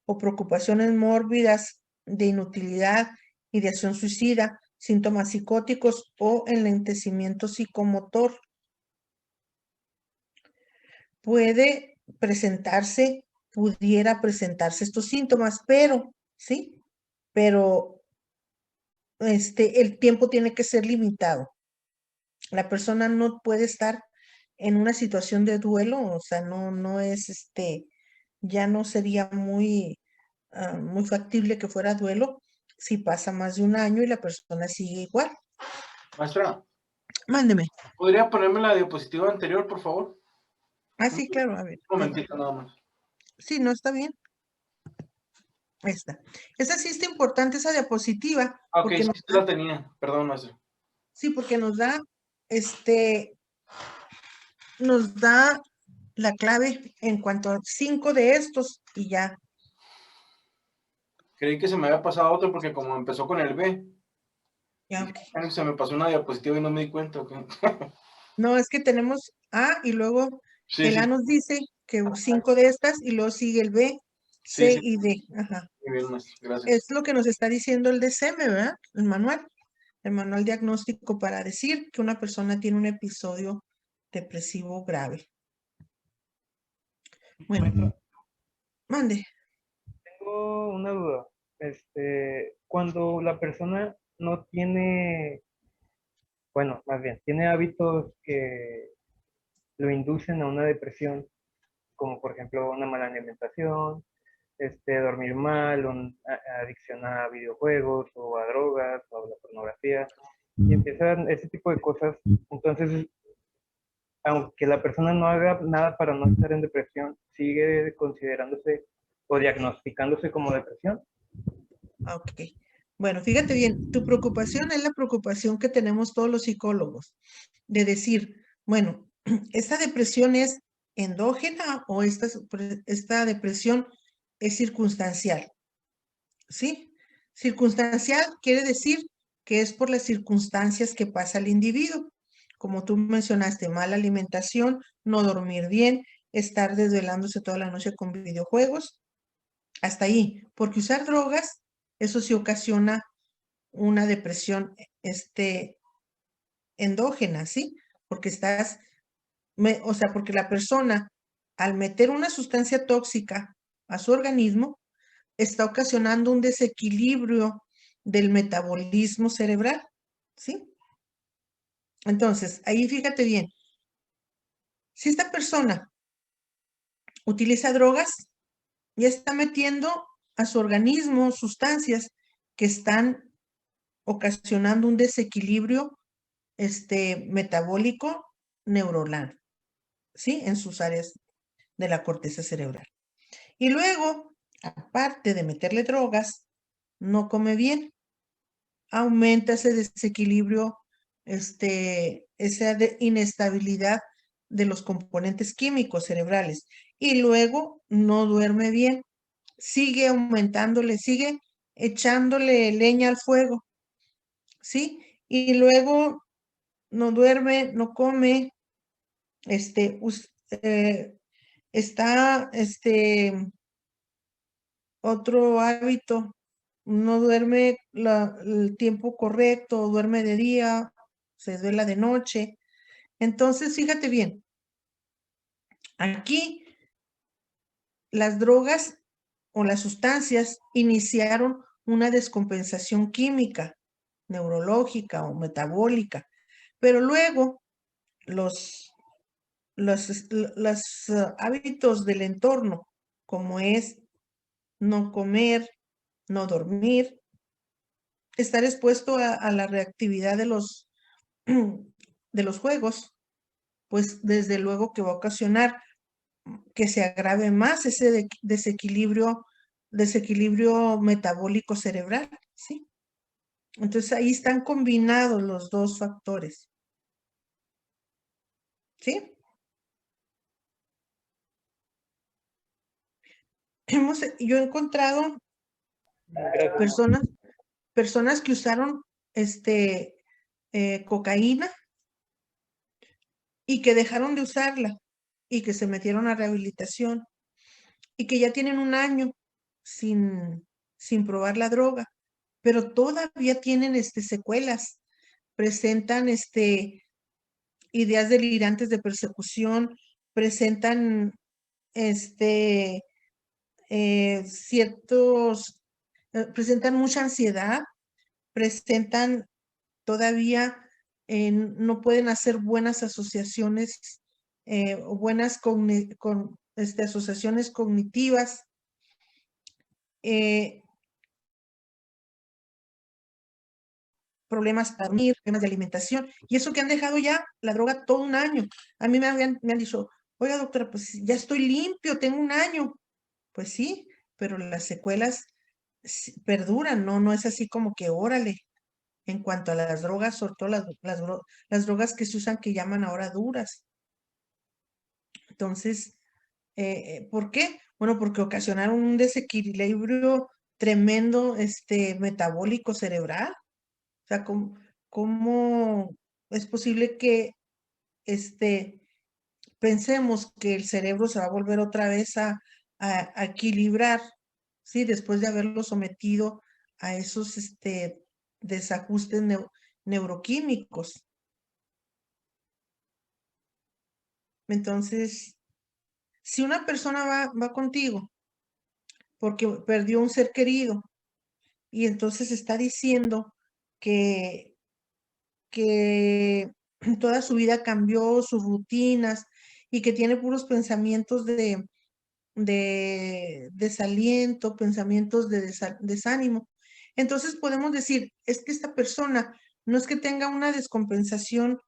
Speaker 1: o preocupaciones mórbidas de inutilidad, ideación suicida, síntomas psicóticos o enlentecimiento psicomotor, pudiera presentarse estos síntomas, pero, ¿sí? Pero el tiempo tiene que ser limitado. La persona no puede estar en una situación de duelo, o sea, no es ya no sería muy factible que fuera duelo si pasa más de un año y la persona sigue igual.
Speaker 5: Maestra,
Speaker 1: Mándeme.
Speaker 5: ¿podría ponerme la diapositiva anterior, por favor?
Speaker 1: Sí, claro, a ver.
Speaker 5: Un momentito nada más.
Speaker 1: Sí, no está bien. Esta. Esa sí está importante, esa diapositiva.
Speaker 5: Ok,
Speaker 1: porque
Speaker 5: sí la tenía. Perdón, maestra.
Speaker 1: Sí, porque nos da, nos da la clave en cuanto a 5 de estos y ya.
Speaker 5: Creí que se me había pasado otro porque como empezó con el B,
Speaker 1: Ya, ok.
Speaker 5: se me pasó una diapositiva y no me di cuenta. Okay.
Speaker 1: No, es que tenemos A y luego
Speaker 5: Sí,
Speaker 1: el
Speaker 5: sí.
Speaker 1: A nos dice que 5 de estas y luego sigue el B, C
Speaker 5: Sí, sí.
Speaker 1: y D. Ajá.
Speaker 5: Muy bien, maestro. Gracias.
Speaker 1: Es lo que nos está diciendo el DSM, ¿verdad? El manual diagnóstico para decir que una persona tiene un episodio depresivo grave. Bueno, mande.
Speaker 9: Tengo una duda. Cuando la persona no tiene, bueno, más bien, tiene hábitos que lo inducen a una depresión, como por ejemplo una mala alimentación, dormir mal, adicción a videojuegos o a drogas o a la pornografía, y empiezan ese tipo de cosas, entonces, aunque la persona no haga nada para no estar en depresión, sigue considerándose o diagnosticándose como depresión.
Speaker 1: Ok. Bueno, fíjate bien, tu preocupación es la preocupación que tenemos todos los psicólogos, de decir, bueno, ¿esta depresión es endógena o esta depresión es circunstancial? ¿Sí? Circunstancial quiere decir que es por las circunstancias que pasa el individuo. Como tú mencionaste, mala alimentación, no dormir bien, estar desvelándose toda la noche con videojuegos, hasta ahí, porque usar drogas, eso sí ocasiona una depresión endógena, ¿sí? Porque porque la persona al meter una sustancia tóxica a su organismo está ocasionando un desequilibrio del metabolismo cerebral, ¿sí? Entonces, ahí fíjate bien, si esta persona utiliza drogas, ya está metiendo a su organismo sustancias que están ocasionando un desequilibrio metabólico neuronal, ¿sí? En sus áreas de la corteza cerebral. Y luego, aparte de meterle drogas, no come bien, aumenta ese desequilibrio, esa inestabilidad de los componentes químicos cerebrales. Y luego no duerme bien, sigue aumentándole, sigue echándole leña al fuego, ¿sí? Y luego no duerme, no come, está, otro hábito, no duerme el tiempo correcto, duerme de día, se duela de noche. Entonces, fíjate bien, aquí las drogas o las sustancias iniciaron una descompensación química, neurológica o metabólica, pero luego los hábitos del entorno, como es no comer, no dormir, estar expuesto a la reactividad de los juegos, pues desde luego que va a ocasionar que se agrave más ese desequilibrio desequilibrio metabólico cerebral, ¿sí? Entonces ahí están combinados los dos factores, ¿sí? Yo he encontrado
Speaker 9: Gracias.
Speaker 1: personas que usaron cocaína y que dejaron de usarla y que se metieron a rehabilitación y que ya tienen un año sin probar la droga, pero todavía tienen secuelas, presentan ideas delirantes de persecución, presentan presentan mucha ansiedad, presentan todavía, no pueden hacer buenas asociaciones o buenas asociaciones cognitivas. Problemas para dormir, problemas de alimentación, y eso que han dejado ya la droga todo un año. A mí me han dicho, oiga doctora, pues ya estoy limpio, tengo un año. Pues sí, pero las secuelas perduran, no es así como que órale. En cuanto a las drogas, sobre todo las drogas que se usan que llaman ahora duras. Entonces, ¿por qué? Bueno, porque ocasionaron un desequilibrio tremendo metabólico cerebral. O sea, ¿cómo es posible que pensemos que el cerebro se va a volver otra vez a equilibrar, ¿sí? Después de haberlo sometido a esos desajustes neuroquímicos. Entonces, si una persona va contigo porque perdió un ser querido y entonces está diciendo que toda su vida cambió, sus rutinas y que tiene puros pensamientos de desaliento, pensamientos de desánimo. Entonces podemos decir, es que esta persona no es que tenga una descompensación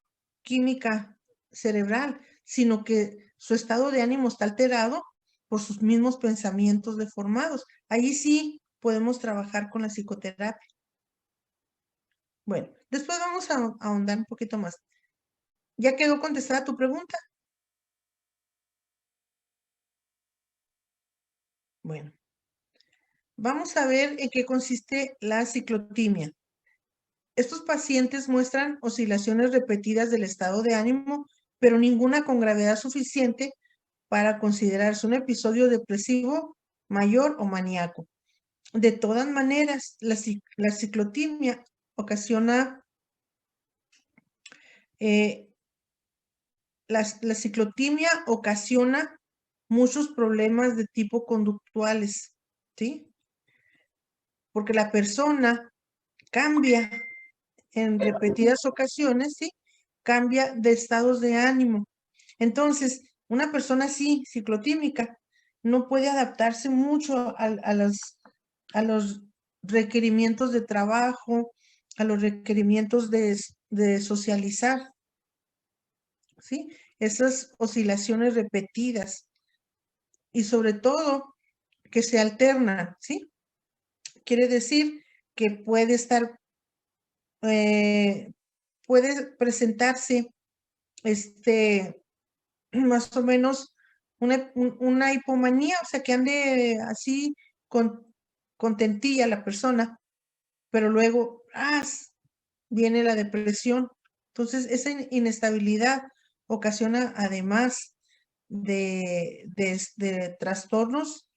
Speaker 1: química cerebral, sino que su estado de ánimo está alterado por sus mismos pensamientos deformados. Ahí sí podemos trabajar con la psicoterapia. Bueno, después vamos a ahondar un poquito más. ¿Ya quedó contestada tu pregunta? Bueno, vamos a ver en qué consiste la ciclotimia. Estos pacientes muestran oscilaciones repetidas del estado de ánimo, pero ninguna con gravedad suficiente para considerarse un episodio depresivo mayor o maníaco. De todas maneras, la ciclotimia ocasiona la ciclotimia ocasiona muchos problemas de tipo conductuales, ¿sí? Porque la persona cambia en repetidas ocasiones, ¿sí? Cambia de estados de ánimo. Entonces, una persona así, ciclotímica, no puede adaptarse mucho a los requerimientos de trabajo, a los requerimientos de socializar, ¿sí? Esas oscilaciones repetidas y sobre todo que se alternan, ¿sí? Quiere decir que puede estar, puede presentarse más o menos una hipomanía, o sea, que ande así contentilla la persona, pero luego, viene la depresión. Entonces, esa inestabilidad ocasiona, además de trastornos,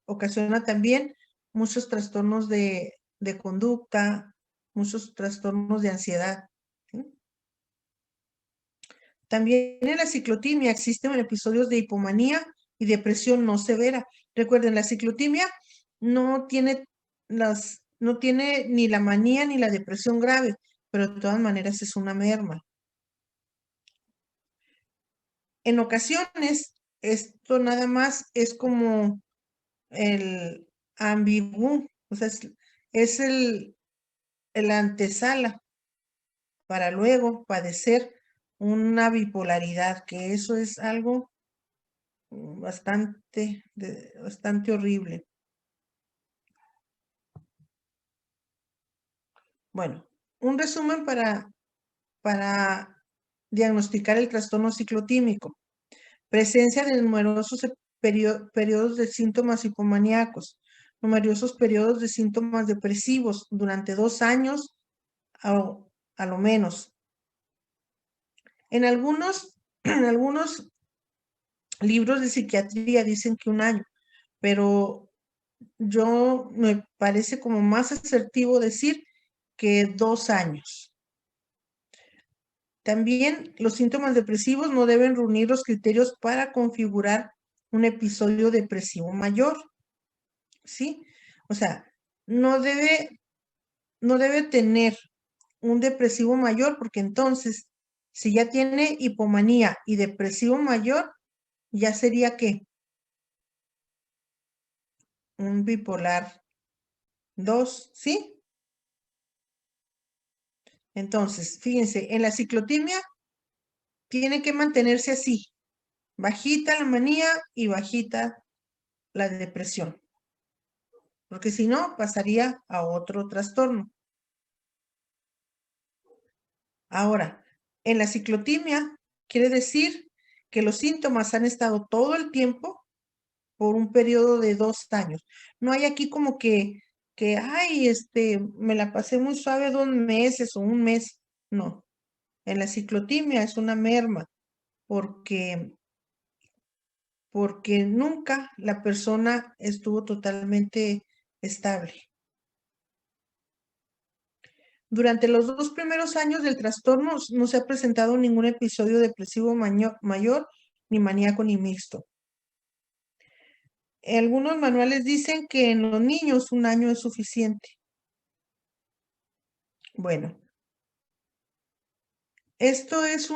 Speaker 1: ocasiona también muchos trastornos de conducta, muchos trastornos de ansiedad, ¿sí? También en la ciclotimia existen episodios de hipomanía y depresión no severa. Recuerden, la ciclotimia no tiene ni la manía ni la depresión grave, pero de todas maneras es una merma. En ocasiones, esto nada más es como el ambiguo, o sea, es el antesala para luego padecer una bipolaridad, que eso es algo bastante horrible. Bueno, un resumen para diagnosticar el trastorno ciclotímico. Presencia de numerosos periodos de síntomas hipomaníacos, numerosos periodos de síntomas depresivos durante 2 años a lo menos. En algunos libros de psiquiatría dicen que 1 año, pero yo me parece como más asertivo decir que 2 años. También los síntomas depresivos no deben reunir los criterios para configurar un episodio depresivo mayor, ¿sí? O sea, no debe tener un depresivo mayor, porque entonces, si ya tiene hipomanía y depresivo mayor, ya sería ¿qué? Un bipolar 2, ¿sí? Entonces, fíjense, en la ciclotimia tiene que mantenerse así, bajita la manía y bajita la depresión, porque si no, pasaría a otro trastorno. Ahora, en la ciclotimia quiere decir que los síntomas han estado todo el tiempo por un periodo de 2 años. No hay aquí como que ay, me la pasé muy suave 2 meses o 1 mes. No. En la ciclotimia es una merma porque nunca la persona estuvo totalmente estable. Durante los 2 primeros años del trastorno no se ha presentado ningún episodio depresivo mayor, ni maníaco, ni mixto. Algunos manuales dicen que en los niños 1 año es suficiente. Bueno, esto es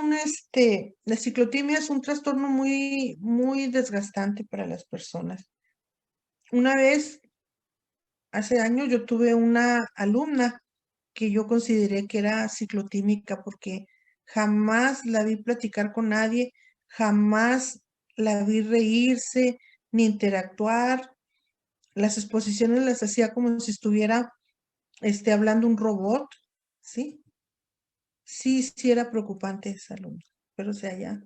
Speaker 1: la ciclotimia es un trastorno muy, muy desgastante para las personas. Una vez, hace años, yo tuve una alumna que yo consideré que era ciclotímica porque jamás la vi platicar con nadie, jamás la vi reírse ni interactuar. Las exposiciones las hacía como si estuviera hablando un robot, ¿sí? Sí era preocupante esa alumna, pero o sea, ya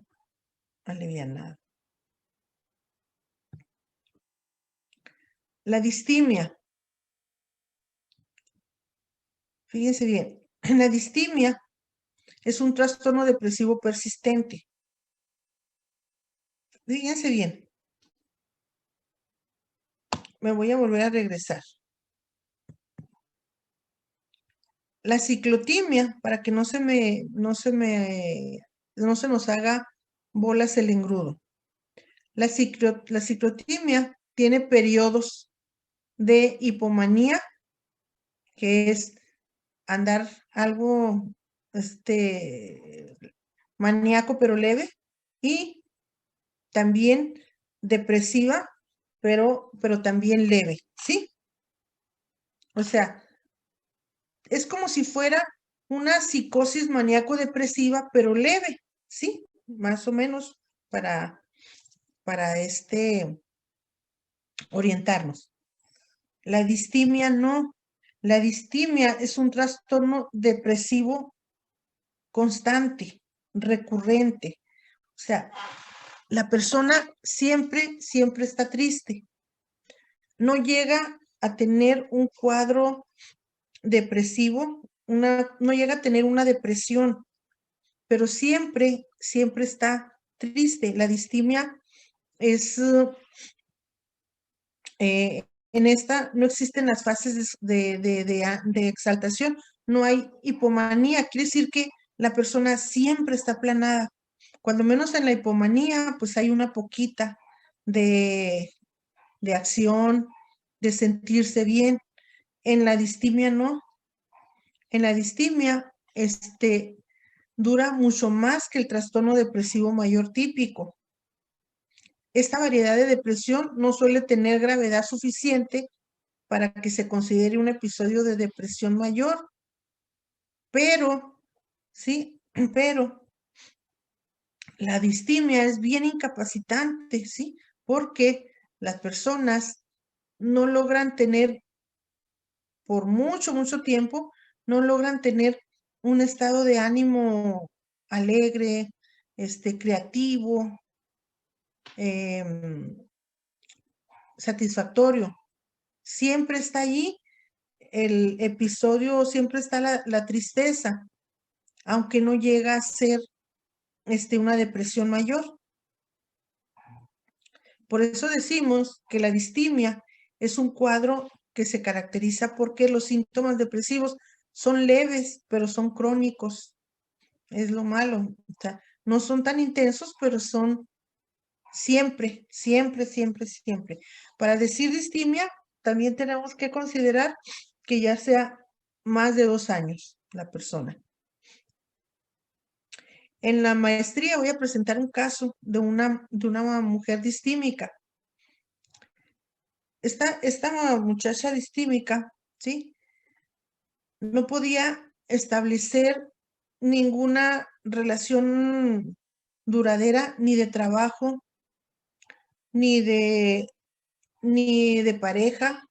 Speaker 1: alivianada. La distimia. Fíjense bien, la distimia es un trastorno depresivo persistente. Fíjense bien. Me voy a volver a regresar. La ciclotimia, para que no se nos haga bolas el engrudo. La ciclotimia tiene periodos de hipomanía, que es andar algo maníaco pero leve, y también depresiva, pero también leve, ¿sí? O sea, es como si fuera una psicosis maníaco-depresiva, pero leve, ¿sí? Más o menos para orientarnos. La distimia no. La distimia es un trastorno depresivo constante, recurrente. O sea, la persona siempre está triste. No llega a tener un cuadro depresivo, no llega a tener una depresión, pero siempre está triste. La distimia es, en esta no existen las fases de exaltación, no hay hipomanía, quiere decir que la persona siempre está aplanada. Cuando menos en la hipomanía, pues hay una poquita de acción, de sentirse bien. En la distimia no. En la distimia, dura mucho más que el trastorno depresivo mayor típico. Esta variedad de depresión no suele tener gravedad suficiente para que se considere un episodio de depresión mayor, pero, sí, pero la distimia es bien incapacitante, ¿sí? Porque las personas no logran tener, por mucho, mucho tiempo, no logran tener un estado de ánimo alegre, creativo, satisfactorio. Siempre está ahí el episodio, siempre está la tristeza, aunque no llega a ser una depresión mayor. Por eso decimos que la distimia es un cuadro que se caracteriza porque los síntomas depresivos son leves, pero son crónicos. Es lo malo. O sea, no son tan intensos, pero son siempre, siempre, siempre, siempre. Para decir distimia, también tenemos que considerar que ya sea más de 2 años la persona. En la maestría voy a presentar un caso de una mujer distímica. Esta muchacha distímica, ¿sí? No podía establecer ninguna relación duradera, ni de trabajo, ni de pareja,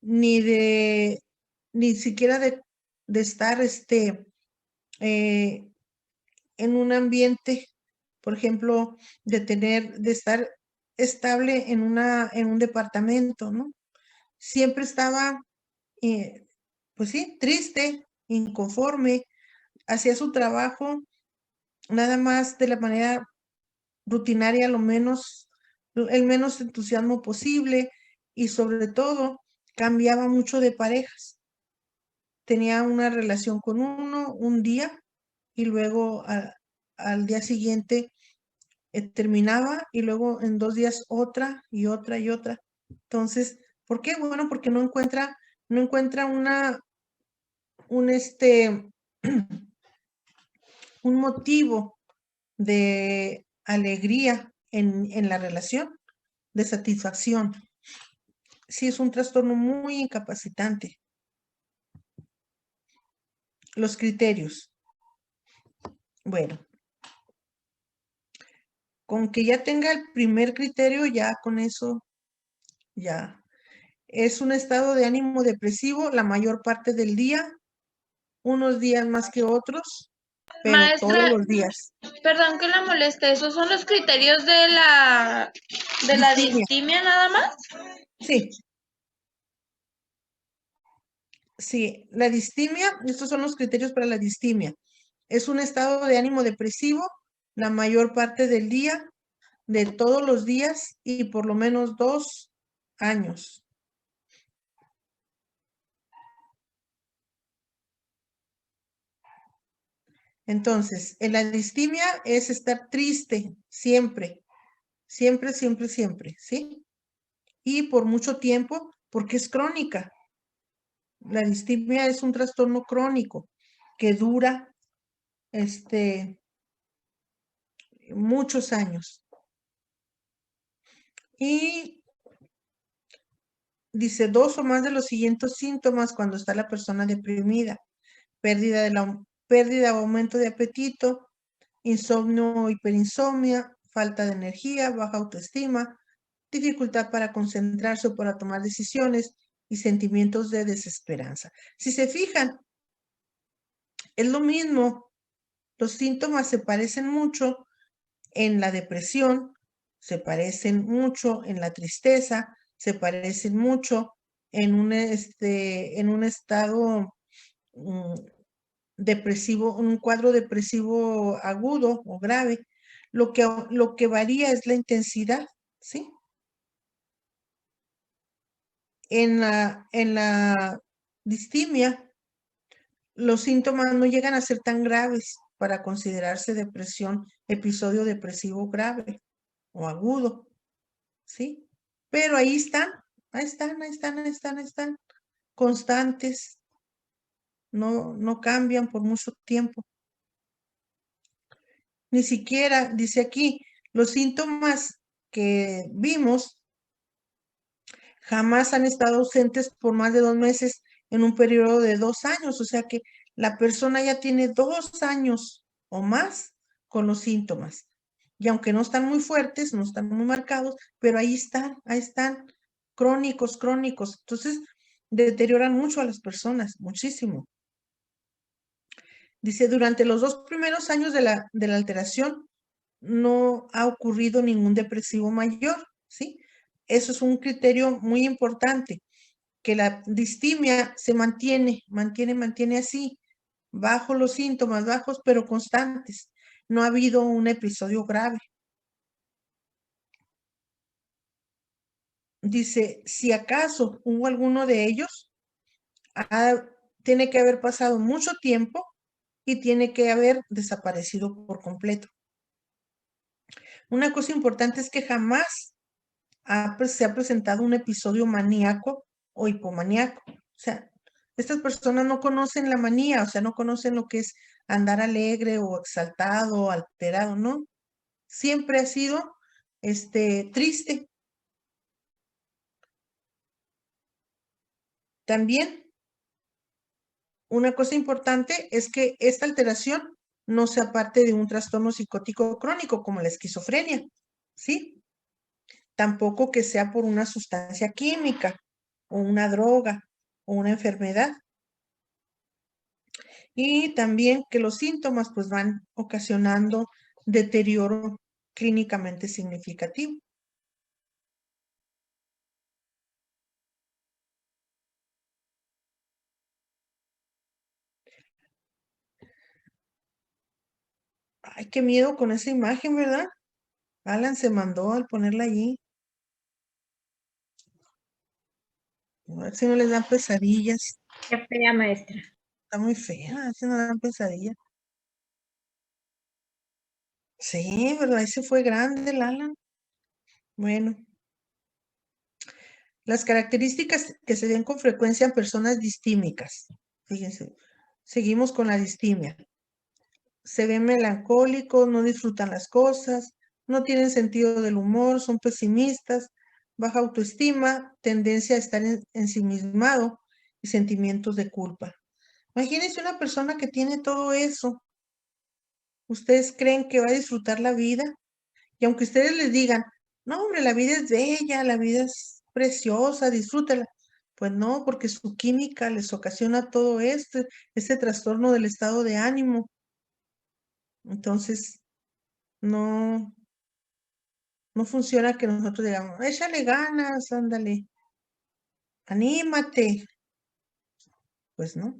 Speaker 1: ni siquiera de estar en un ambiente, por ejemplo, de estar estable en un departamento, ¿no? Siempre estaba, pues sí, triste, inconforme, hacía su trabajo nada más de la manera rutinaria, el menos entusiasmo posible, y sobre todo cambiaba mucho de parejas. Tenía una relación con uno un día y luego al día siguiente terminaba y luego en 2 días otra y otra y otra. Entonces, ¿por qué? Bueno, porque no encuentra un motivo de alegría en la relación, de satisfacción. Sí, es un trastorno muy incapacitante. Los criterios. Bueno, con que ya tenga el primer criterio, ya con eso, ya. Es un estado de ánimo depresivo la mayor parte del día, unos días más que otros, pero
Speaker 10: Maestra,
Speaker 1: todos los días.
Speaker 10: perdón que la moleste, ¿esos son los criterios de la distimia nada más?
Speaker 1: Sí. Sí, la distimia, estos son los criterios para la distimia. Es un estado de ánimo depresivo la mayor parte del día, de todos los días y por lo menos 2 años. Entonces, en la distimia es estar triste siempre, siempre, siempre, siempre, ¿sí? Y por mucho tiempo, porque es crónica. La distimia es un trastorno crónico que dura muchos años. Y dice 2 o más de los siguientes síntomas cuando está la persona deprimida: pérdida o aumento de apetito, insomnio o hiperinsomnia, falta de energía, baja autoestima, dificultad para concentrarse o para tomar decisiones y sentimientos de desesperanza. Si se fijan, es lo mismo. Los síntomas se parecen mucho en la depresión, se parecen mucho en la tristeza, se parecen mucho en un estado depresivo, un cuadro depresivo agudo o grave. Lo que varía es la intensidad, ¿sí? En la distimia, los síntomas no llegan a ser tan graves para considerarse depresión, episodio depresivo grave o agudo, ¿sí? Pero ahí están, constantes, no cambian por mucho tiempo. Ni siquiera, dice aquí, los síntomas que vimos jamás han estado ausentes por más de 2 meses en un periodo de 2 años, o sea que la persona ya tiene 2 años o más con los síntomas. Y aunque no están muy fuertes, no están muy marcados, pero ahí están, crónicos. Entonces, deterioran mucho a las personas, muchísimo. Dice, durante los 2 primeros años de la alteración, no ha ocurrido ningún depresivo mayor, ¿sí? Eso es un criterio muy importante, que la distimia se mantiene así, bajo los síntomas, bajos pero constantes. No ha habido un episodio grave. Dice, si acaso hubo alguno de ellos, tiene que haber pasado mucho tiempo y tiene que haber desaparecido por completo. Una cosa importante es que jamás se ha presentado un episodio maníaco o hipomaníaco. O sea, estas personas no conocen la manía, o sea, no conocen lo que es andar alegre o exaltado o alterado, ¿no? Siempre ha sido triste. También, una cosa importante es que esta alteración no sea parte de un trastorno psicótico crónico como la esquizofrenia, ¿sí? Tampoco que sea por una sustancia química o una droga o una enfermedad. Y también que los síntomas pues van ocasionando deterioro clínicamente significativo. Ay, qué miedo con esa imagen, ¿verdad? Alan se mandó al ponerla allí. A ver si no les dan pesadillas.
Speaker 8: Qué fea, maestra.
Speaker 1: Está muy fea, a ver si no les dan pesadillas. Sí, ¿verdad? Ese fue grande el Alan. Bueno. Las características que se ven con frecuencia en personas distímicas. Fíjense, seguimos con la distimia. Se ven melancólicos, no disfrutan las cosas, no tienen sentido del humor, son pesimistas, baja autoestima, tendencia a estar ensimismado y sentimientos de culpa. Imagínense una persona que tiene todo eso. ¿Ustedes creen que va a disfrutar la vida? Y aunque ustedes les digan, no, hombre, la vida es bella, la vida es preciosa, disfrútala. Pues no, porque su química les ocasiona todo este trastorno del estado de ánimo. Entonces, no funciona que nosotros digamos, échale ganas, ándale, anímate. Pues no.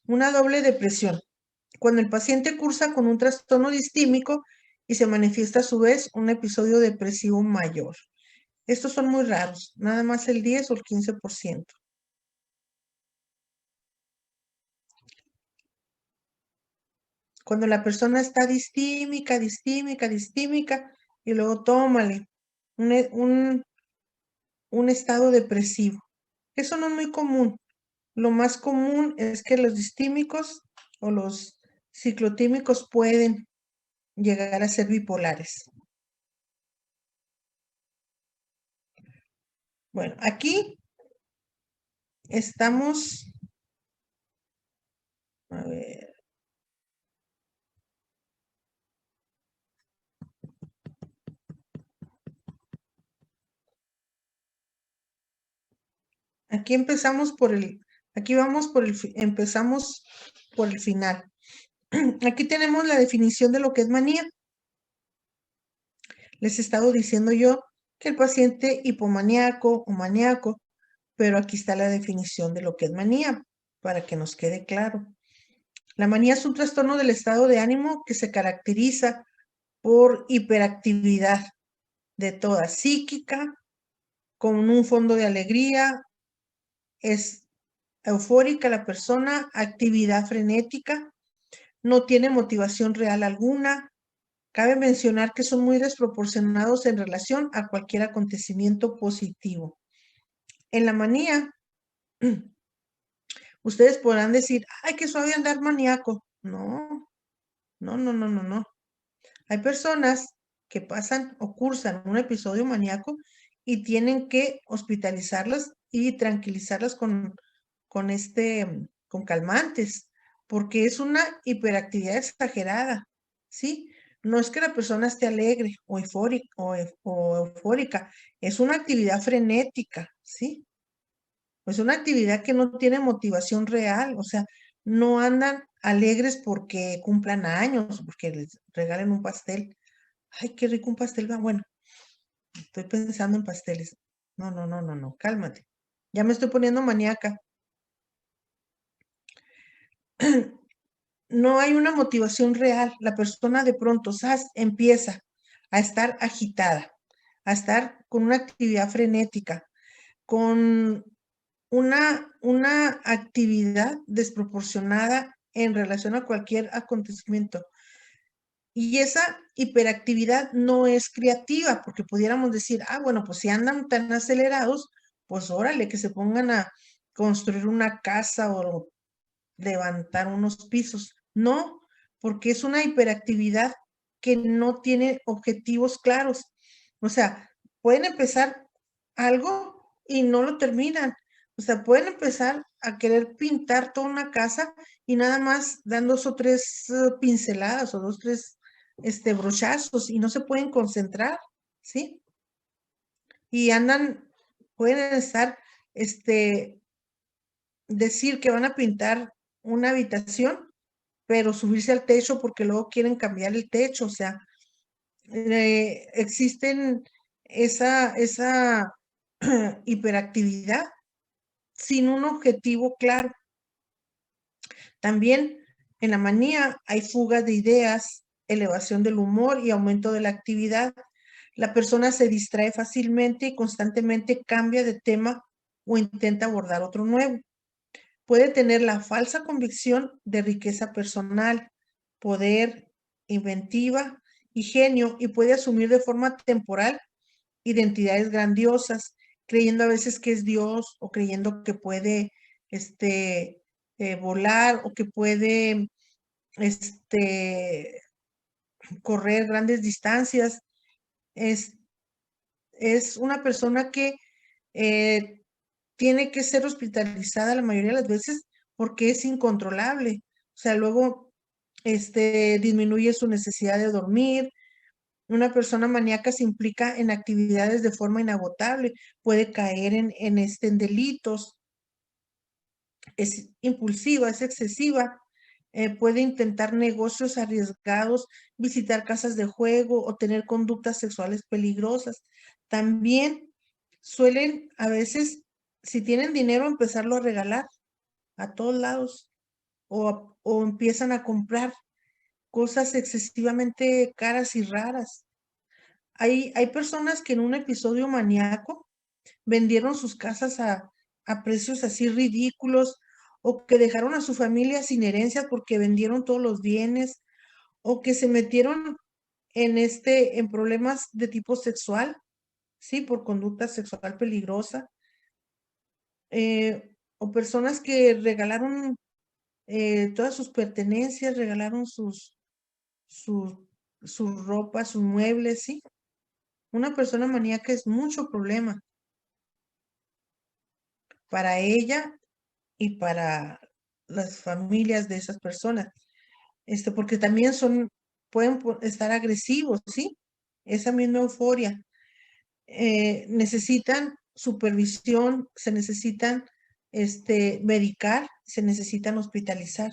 Speaker 1: Una doble depresión. Cuando el paciente cursa con un trastorno distímico y se manifiesta a su vez un episodio depresivo mayor. Estos son muy raros, nada más el 10 o el 15%. Cuando la persona está distímica, y luego tómale un estado depresivo. Eso no es muy común. Lo más común es que los distímicos o los ciclotímicos pueden llegar a ser bipolares. Bueno, aquí estamos, a ver. Aquí empezamos empezamos por el final. Aquí tenemos la definición de lo que es manía. Les he estado diciendo yo que el paciente hipomaníaco o maníaco, pero aquí está la definición de lo que es manía, para que nos quede claro. La manía es un trastorno del estado de ánimo que se caracteriza por hiperactividad de toda psíquica, con un fondo de alegría, es eufórica la persona, actividad frenética, no tiene motivación real alguna. Cabe mencionar que son muy desproporcionados en relación a cualquier acontecimiento positivo. En la manía, ustedes podrán decir, ay, qué suave andar maníaco. No. Hay personas que pasan o cursan un episodio maníaco y tienen que hospitalizarlas y tranquilizarlas con con calmantes, porque es una hiperactividad exagerada, ¿sí? No es que la persona esté alegre o eufórica, es una actividad frenética, ¿sí? Es una actividad que no tiene motivación real, o sea, no andan alegres porque cumplan años, porque les regalen un pastel. Ay, qué rico un pastel, va. Bueno, estoy pensando en pasteles. No, no, no, no, no, cálmate. Ya me estoy poniendo maníaca. No hay una motivación real. La persona de pronto empieza a estar agitada, a estar con una actividad frenética, con una actividad desproporcionada en relación a cualquier acontecimiento. Y esa hiperactividad no es creativa, porque pudiéramos decir, bueno, pues si andan tan acelerados, pues órale, que se pongan a construir una casa o levantar unos pisos. No, porque es una hiperactividad que no tiene objetivos claros. O sea, pueden empezar algo y no lo terminan. O sea, pueden empezar a querer pintar toda una casa y nada más dan 2 o 3 pinceladas o 2, 3 brochazos y no se pueden concentrar, ¿sí? Y pueden estar, decir que van a pintar una habitación, pero subirse al techo porque luego quieren cambiar el techo, o sea, existen esa hiperactividad sin un objetivo claro. También en la manía hay fuga de ideas, elevación del humor y aumento de la actividad. La persona se distrae fácilmente y constantemente cambia de tema o intenta abordar otro nuevo. Puede tener la falsa convicción de riqueza personal, poder, inventiva y genio, y puede asumir de forma temporal identidades grandiosas, creyendo a veces que es Dios o creyendo que puede volar o que puede correr grandes distancias. Es una persona que tiene que ser hospitalizada la mayoría de las veces porque es incontrolable. O sea, luego disminuye su necesidad de dormir. Una persona maníaca se implica en actividades de forma inagotable, puede caer en delitos, es impulsiva, es excesiva, puede intentar negocios arriesgados, visitar casas de juego o tener conductas sexuales peligrosas. También suelen a veces, si tienen dinero, empezarlo a regalar a todos lados o empiezan a comprar cosas excesivamente caras y raras. Hay personas que en un episodio maníaco vendieron sus casas a precios así ridículos o que dejaron a su familia sin herencia porque vendieron todos los bienes o que se metieron en problemas de tipo sexual, sí, por conducta sexual peligrosa, o personas que regalaron todas sus pertenencias, regalaron sus ropa, sus muebles, sí. Una persona maníaca es mucho problema para ella y para las familias de esas personas, porque también pueden estar agresivos, ¿sí? Esa misma euforia. Necesitan supervisión, se necesitan medicar, se necesitan hospitalizar.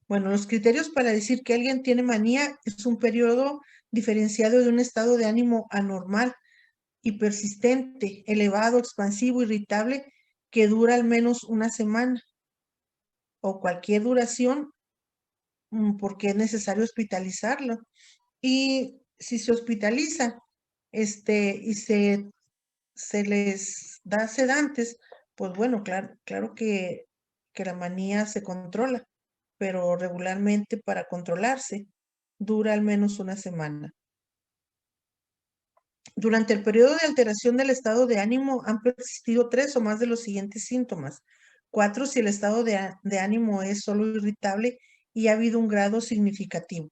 Speaker 1: Bueno, los criterios para decir que alguien tiene manía es un periodo diferenciado de un estado de ánimo anormal y persistente, elevado, expansivo, irritable, que dura al menos una semana o cualquier duración, porque es necesario hospitalizarlo. Y si se hospitaliza y se les da sedantes, pues bueno, claro que la manía se controla, pero regularmente para controlarse dura al menos una semana. Durante el periodo de alteración del estado de ánimo han persistido 3 o más de los siguientes síntomas. 4 si el estado de ánimo es solo irritable y ha habido un grado significativo.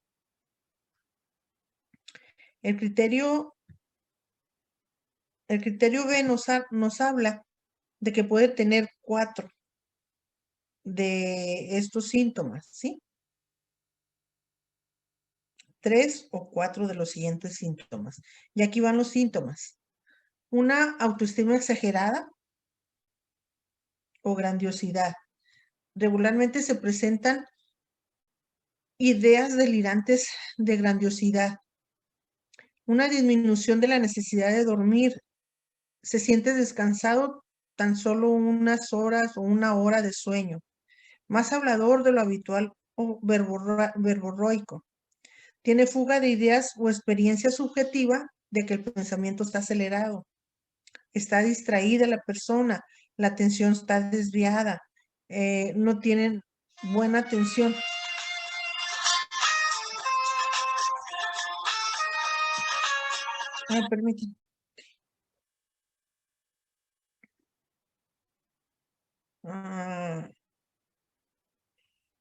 Speaker 1: El criterio B nos habla de que puede tener 4 de estos síntomas, ¿sí? 3 o 4 de los siguientes síntomas. Y aquí van los síntomas. Una autoestima exagerada o grandiosidad. Regularmente se presentan ideas delirantes de grandiosidad. Una disminución de la necesidad de dormir. Se siente descansado tan solo unas horas o 1 hora de sueño. Más hablador de lo habitual o verborroico. Tiene fuga de ideas o experiencia subjetiva de que el pensamiento está acelerado. Está distraída la persona, la atención está desviada, no tienen buena atención. Permíteme.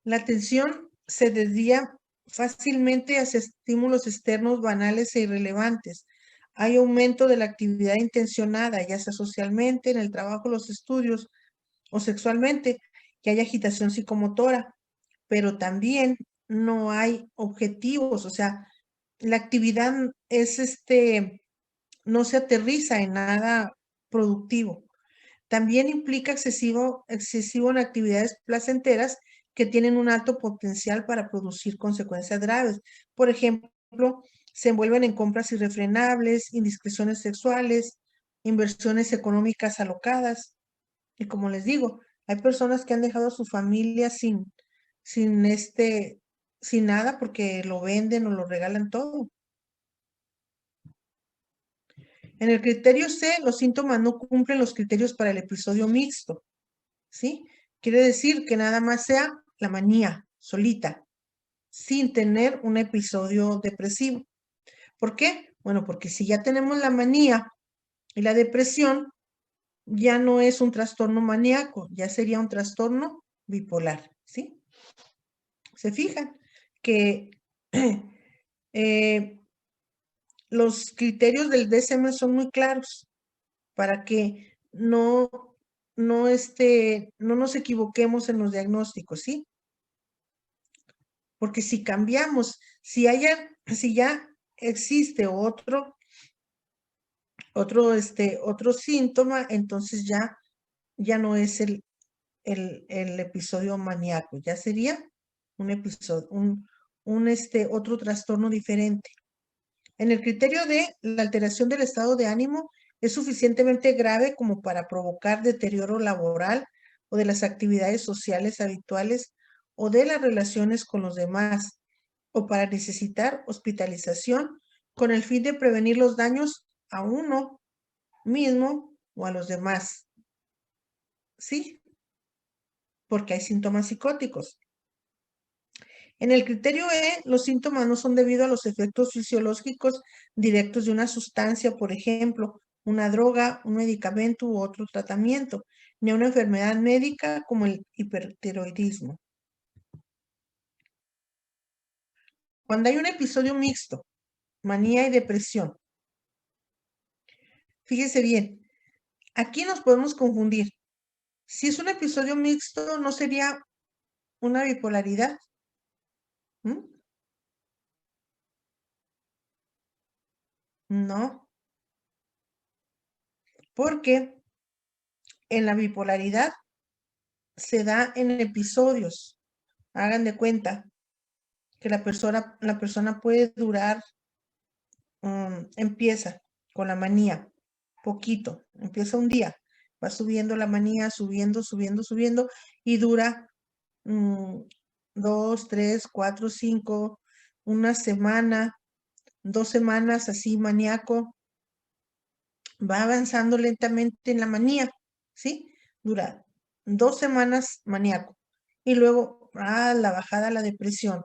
Speaker 1: La atención se desvía fácilmente hacia estímulos externos banales e irrelevantes. Hay aumento de la actividad intencionada, ya sea socialmente, en el trabajo, los estudios o sexualmente, que hay agitación psicomotora, pero también no hay objetivos, o sea, la actividad es no se aterriza en nada productivo. También implica excesivo en actividades placenteras que tienen un alto potencial para producir consecuencias graves. Por ejemplo, se envuelven en compras irrefrenables, indiscreciones sexuales, inversiones económicas alocadas. Y como les digo, hay personas que han dejado a su familia sin nada porque lo venden o lo regalan todo. En el criterio C, los síntomas no cumplen los criterios para el episodio mixto, ¿sí? Quiere decir que nada más sea la manía solita, sin tener un episodio depresivo. ¿Por qué? Bueno, porque si ya tenemos la manía y la depresión, ya no es un trastorno maníaco, ya sería un trastorno bipolar, ¿sí? ¿Se fijan? Que los criterios del DSM son muy claros para que no nos equivoquemos en los diagnósticos, ¿sí? Porque si cambiamos, si ya existe otro síntoma, entonces ya no es el episodio maníaco, ya sería un episodio, otro trastorno diferente. En el criterio de la alteración del estado de ánimo es suficientemente grave como para provocar deterioro laboral o de las actividades sociales habituales o de las relaciones con los demás, o para necesitar hospitalización con el fin de prevenir los daños a uno mismo o a los demás. ¿Sí? Porque hay síntomas psicóticos. En el criterio E, los síntomas no son debido a los efectos fisiológicos directos de una sustancia, por ejemplo, una droga, un medicamento u otro tratamiento, ni a una enfermedad médica como el hipertiroidismo. Cuando hay un episodio mixto, manía y depresión, fíjese bien, aquí nos podemos confundir. Si es un episodio mixto, ¿no sería una bipolaridad? No. Porque en la bipolaridad se da en episodios. Hagan de cuenta que la persona puede durar, empieza con la manía, poquito, empieza un día, va subiendo la manía, subiendo, y dura 2, 3, 4, 5, una semana, 2 semanas así maníaco, va avanzando lentamente en la manía, ¿sí? Dura 2 semanas maníaco y luego la bajada, la depresión.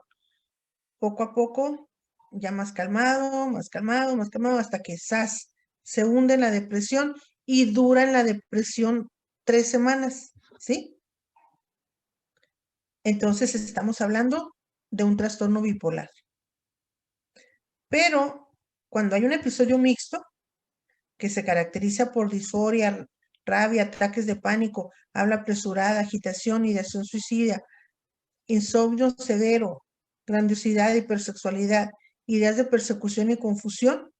Speaker 1: Poco a poco, ya más calmado, hasta que se hunde en la depresión y dura en la depresión 3 semanas, ¿sí? Entonces estamos hablando de un trastorno bipolar. Pero cuando hay un episodio mixto, que se caracteriza por disforia, rabia, ataques de pánico, habla apresurada, agitación, ideación suicida, insomnio severo, grandiosidad, hipersexualidad, ideas de persecución y confusión.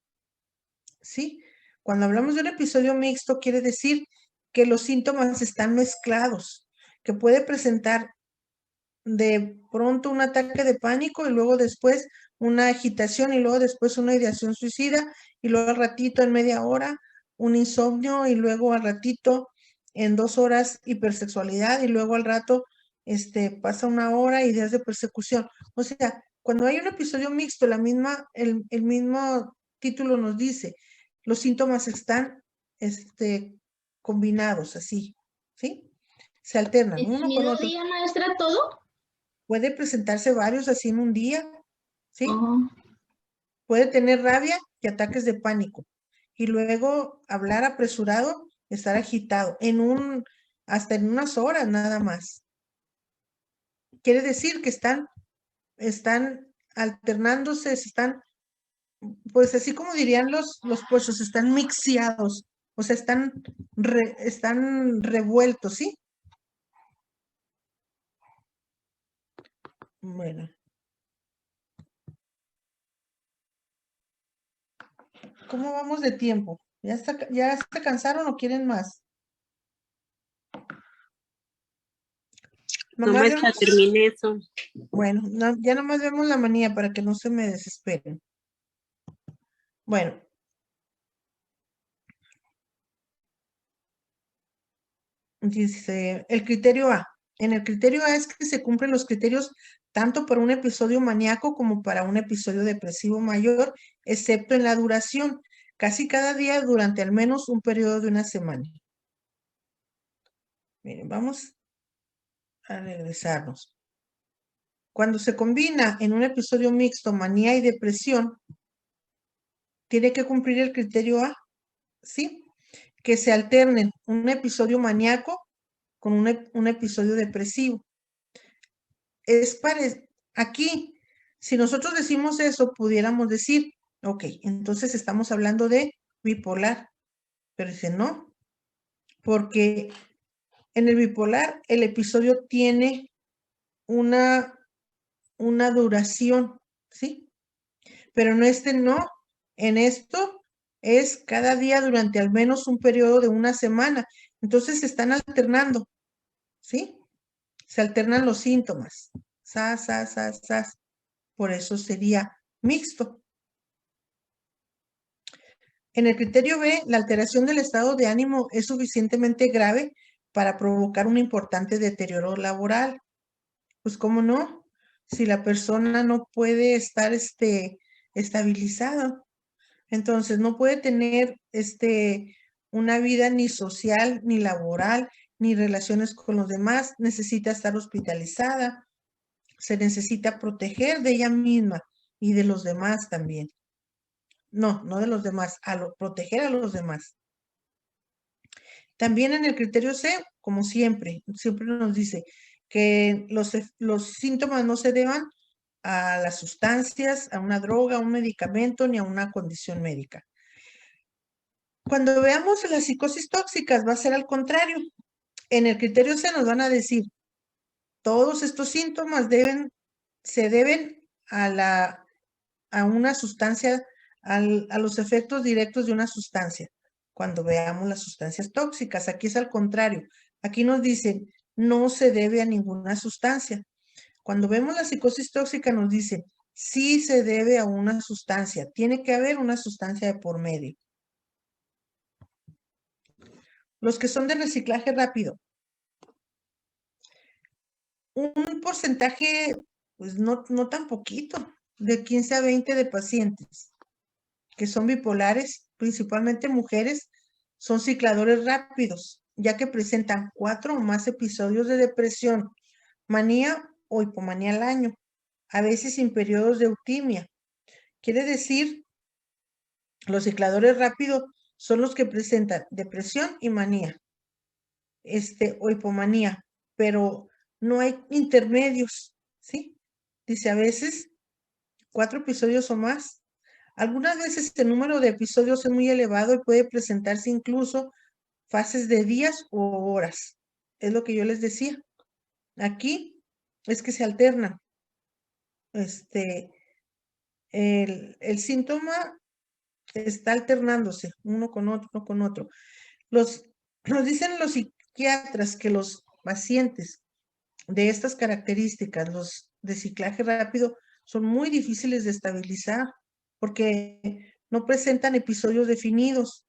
Speaker 1: ¿Sí? Cuando hablamos de un episodio mixto, quiere decir que los síntomas están mezclados, que puede presentar de pronto un ataque de pánico y luego después una agitación y luego después una ideación suicida y luego al ratito en media hora un insomnio y luego al ratito en 2 horas hipersexualidad y luego al rato pasa 1 hora ideas de persecución. O sea, cuando hay un episodio mixto, el mismo título nos dice, los síntomas están combinados así, ¿sí? Se alternan
Speaker 10: ¿El
Speaker 1: uno con
Speaker 10: mismo
Speaker 1: otro.
Speaker 10: día, maestra, todo?
Speaker 1: Puede presentarse varios así en un día, ¿sí?
Speaker 10: Oh.
Speaker 1: Puede tener rabia y ataques de pánico. Y luego hablar apresurado, estar agitado, hasta en unas horas nada más. Quiere decir que están alternándose, pues así como dirían los puestos, están mixeados, o sea, están revueltos, ¿sí? Bueno. ¿Cómo vamos de tiempo? ¿Ya se cansaron o quieren más?
Speaker 6: No,
Speaker 1: Nomás
Speaker 6: maestra,
Speaker 1: vemos-
Speaker 6: termine eso.
Speaker 1: Bueno, ya nomás vemos la manía para que no se me desesperen. Bueno. Dice, el criterio A. En el criterio A es que se cumplen los criterios tanto para un episodio maníaco como para un episodio depresivo mayor, excepto en la duración, casi cada día durante al menos un periodo de una semana. Miren, vamos a regresarnos. Cuando se combina en un episodio mixto manía y depresión, tiene que cumplir el criterio A, ¿sí? Que se alternen un episodio maníaco con un episodio depresivo. Aquí, si nosotros decimos eso, pudiéramos decir, ok, entonces estamos hablando de bipolar, pero dice no, porque en el bipolar el episodio tiene una duración, ¿sí? Pero no, en esto es cada día durante al menos un periodo de una semana, entonces se están alternando, ¿sí? Se alternan los síntomas, sas. Por eso sería mixto. En el criterio B, la alteración del estado de ánimo es suficientemente grave para provocar un importante deterioro laboral. Pues, ¿cómo no? Si la persona no puede estar estabilizada, entonces no puede tener una vida ni social, ni laboral, ni relaciones con los demás, necesita estar hospitalizada, se necesita proteger de ella misma y de los demás también. No de los demás, proteger a los demás. También en el criterio C, como siempre nos dice que los síntomas no se deban a las sustancias, a una droga, a un medicamento, ni a una condición médica. Cuando veamos las psicosis tóxicas, va a ser al contrario. En el criterio C nos van a decir, todos estos síntomas se deben a una sustancia, a los efectos directos de una sustancia. Cuando veamos las sustancias tóxicas, aquí es al contrario. Aquí nos dicen, no se debe a ninguna sustancia. Cuando vemos la psicosis tóxica nos dicen, sí se debe a una sustancia. Tiene que haber una sustancia de por medio. Los que son de reciclaje rápido. Un porcentaje, pues no tan poquito, de 15 a 20 de pacientes que son bipolares, principalmente mujeres, son cicladores rápidos, ya que presentan 4 o más episodios de depresión, manía o hipomanía al año, a veces sin periodos de eutimia. Quiere decir, los cicladores rápidos son los que presentan depresión y manía, o hipomanía, pero no hay intermedios, ¿sí? Dice a veces 4 episodios o más. Algunas veces el número de episodios es muy elevado y puede presentarse incluso fases de días o horas. Es lo que yo les decía. Aquí es que se alternan. El síntoma está alternándose uno con otro. Nos dicen los psiquiatras que los pacientes de estas características, los de ciclaje rápido, son muy difíciles de estabilizar porque no presentan episodios definidos.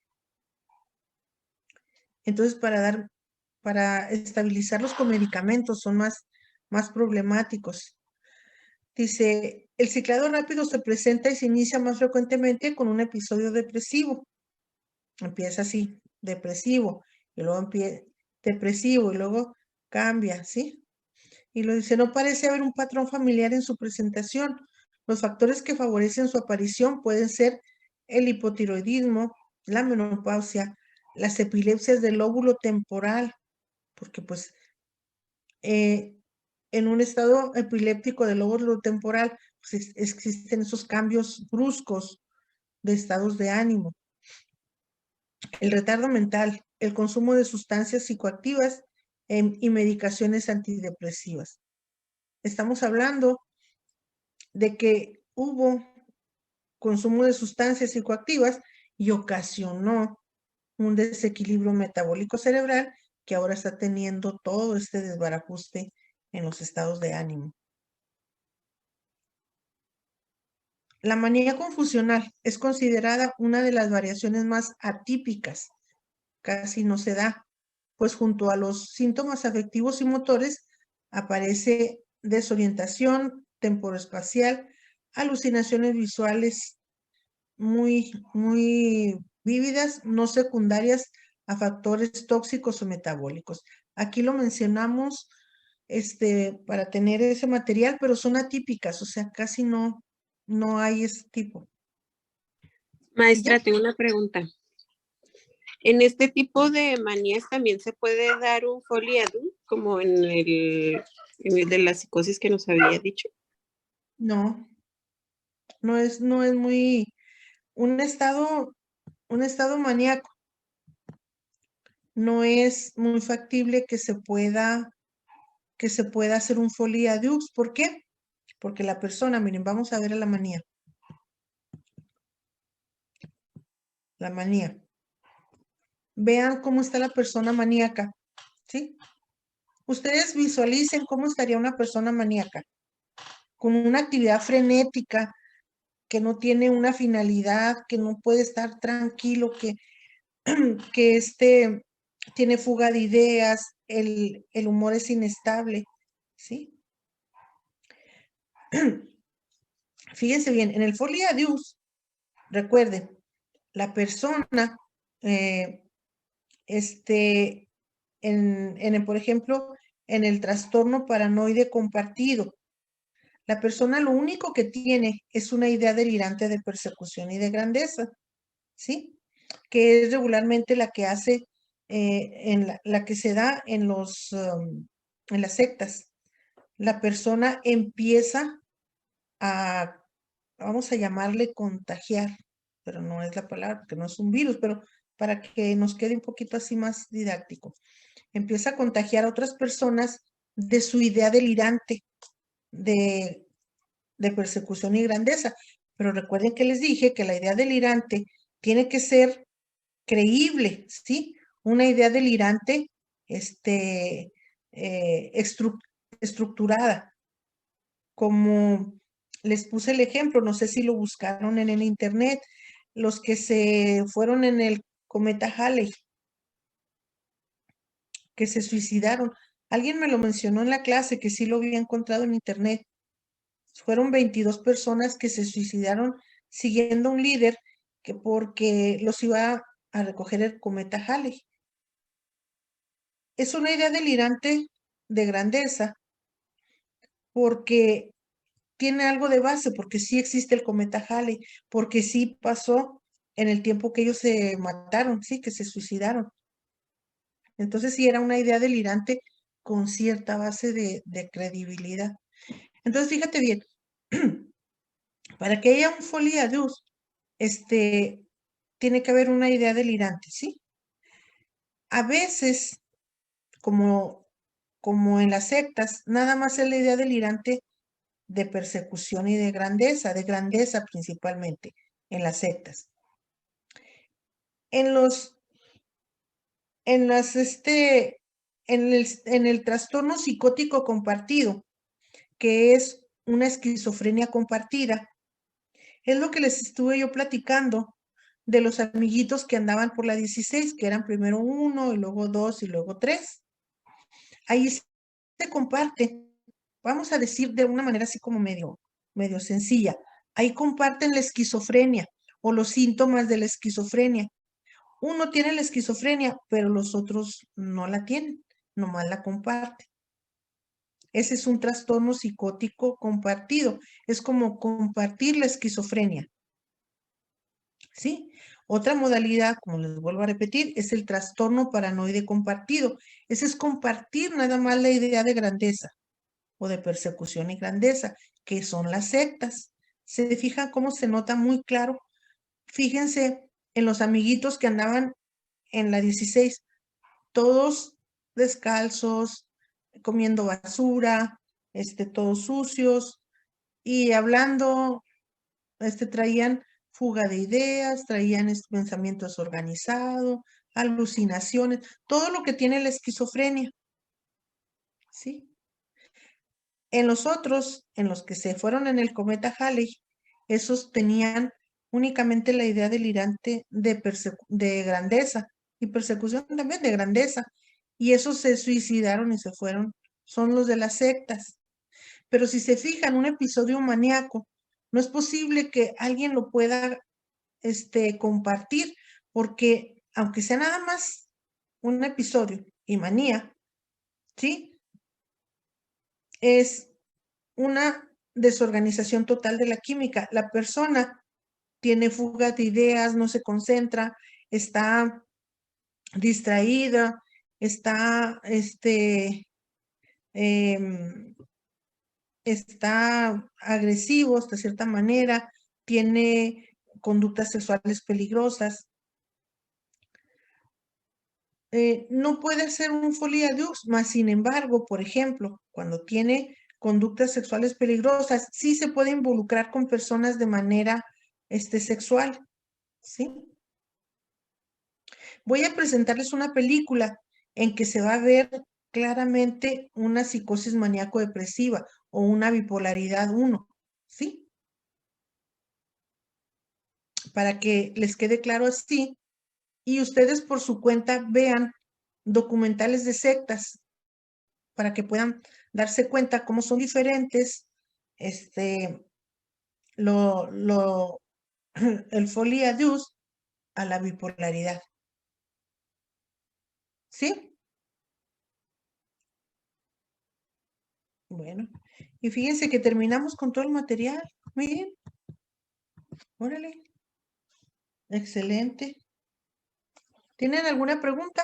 Speaker 1: Entonces, para estabilizarlos con medicamentos son más problemáticos. Dice, el ciclado rápido se presenta y se inicia más frecuentemente con un episodio depresivo. Empieza así, depresivo, y luego depresivo, y luego cambia, ¿sí? Y lo dice, no parece haber un patrón familiar en su presentación. Los factores que favorecen su aparición pueden ser el hipotiroidismo, la menopausia, las epilepsias del lóbulo temporal, porque pues en un estado epiléptico del lóbulo temporal pues existen esos cambios bruscos de estados de ánimo. El retardo mental, el consumo de sustancias psicoactivas y medicaciones antidepresivas. Estamos hablando de que hubo consumo de sustancias psicoactivas y ocasionó un desequilibrio metabólico cerebral que ahora está teniendo todo este desbarajuste en los estados de ánimo. La manía confusional es considerada una de las variaciones más atípicas. Casi no se da, pues junto a los síntomas afectivos y motores aparece desorientación temporoespacial, alucinaciones visuales muy vívidas, no secundarias a factores tóxicos o metabólicos. Aquí lo mencionamos para tener ese material, pero son atípicas, o sea, casi no hay ese tipo.
Speaker 6: Maestra, tengo una pregunta. ¿En este tipo de manías también se puede dar un Folie-à-Deux, como en el de la psicosis que nos había dicho?
Speaker 1: No es muy un estado maníaco. No es muy factible que se pueda hacer un Folie-à-Deux. ¿Por qué? Porque la persona, miren, vamos a ver a la manía. La manía. Vean cómo está la persona maníaca, ¿sí? Ustedes visualicen cómo estaría una persona maníaca, con una actividad frenética, que no tiene una finalidad, que no puede estar tranquilo, que tiene fuga de ideas, el humor es inestable, ¿sí? Fíjense bien, en el Folie-à-Deux, recuerden, la persona, por ejemplo, en el trastorno paranoide compartido, la persona lo único que tiene es una idea delirante de persecución y de grandeza, ¿sí? Que es regularmente la que hace, la que se da en las sectas. La persona empieza a, vamos a llamarle contagiar, pero no es la palabra, porque no es un virus, pero para que nos quede un poquito así más didáctico. Empieza a contagiar a otras personas de su idea delirante de persecución y grandeza. Pero recuerden que les dije que la idea delirante tiene que ser creíble, ¿sí? Una idea delirante, estructurada. Como les puse el ejemplo, no sé si lo buscaron en el internet, los que se fueron en el cometa Halley, que se suicidaron. Alguien me lo mencionó en la clase, que sí lo había encontrado en internet. Fueron 22 personas que se suicidaron siguiendo un líder que porque los iba a recoger el cometa Halley. Es una idea delirante de grandeza porque tiene algo de base, porque sí existe el cometa Halley, porque sí pasó en el tiempo que ellos se mataron, sí, que se suicidaron. Entonces sí era una idea delirante con cierta base de credibilidad. Entonces fíjate bien, para que haya un Folie-à-Deux, tiene que haber una idea delirante, ¿sí? A veces, como en las sectas, nada más es la idea delirante de persecución y de grandeza principalmente en las sectas. En el trastorno psicótico compartido, que es una esquizofrenia compartida, es lo que les estuve yo platicando de los amiguitos que andaban por la 16, que eran primero 1 y luego 2 y luego 3. Ahí se comparte, vamos a decir de una manera así como medio sencilla, ahí comparten la esquizofrenia o los síntomas de la esquizofrenia. Uno tiene la esquizofrenia, pero los otros no la tienen, nomás la comparten. Ese es un trastorno psicótico compartido, es como compartir la esquizofrenia. ¿Sí? Otra modalidad, como les vuelvo a repetir, es el trastorno paranoide compartido. Ese es compartir nada más la idea de grandeza o de persecución y grandeza, que son las sectas. ¿Se fijan cómo se nota muy claro? Fíjense en los amiguitos que andaban en la 16, todos descalzos, comiendo basura, todos sucios y hablando, traían fuga de ideas, traían pensamiento desorganizado, alucinaciones, todo lo que tiene la esquizofrenia. ¿Sí? En los otros, en los que se fueron en el cometa Halley, esos tenían únicamente la idea delirante de grandeza y persecución también de grandeza. Y esos se suicidaron y se fueron. Son los de las sectas. Pero si se fijan, un episodio maníaco, no es posible que alguien lo pueda compartir, porque aunque sea nada más un episodio y manía, ¿sí? Es una desorganización total de la química. La persona tiene fuga de ideas, no se concentra, está distraída, está, está agresivo de cierta manera, tiene conductas sexuales peligrosas. No puede ser un folie à deux, mas sin embargo, por ejemplo, cuando tiene conductas sexuales peligrosas, sí se puede involucrar con personas de manera sexual, ¿sí? Voy a presentarles una película en que se va a ver claramente una psicosis maníaco-depresiva o una bipolaridad 1, ¿sí? Para que les quede claro así y ustedes por su cuenta vean documentales de sectas para que puedan darse cuenta cómo son diferentes el folie à deux a la bipolaridad. ¿Sí? Bueno, y fíjense que terminamos con todo el material. Muy bien. Órale. Excelente. ¿Tienen alguna pregunta?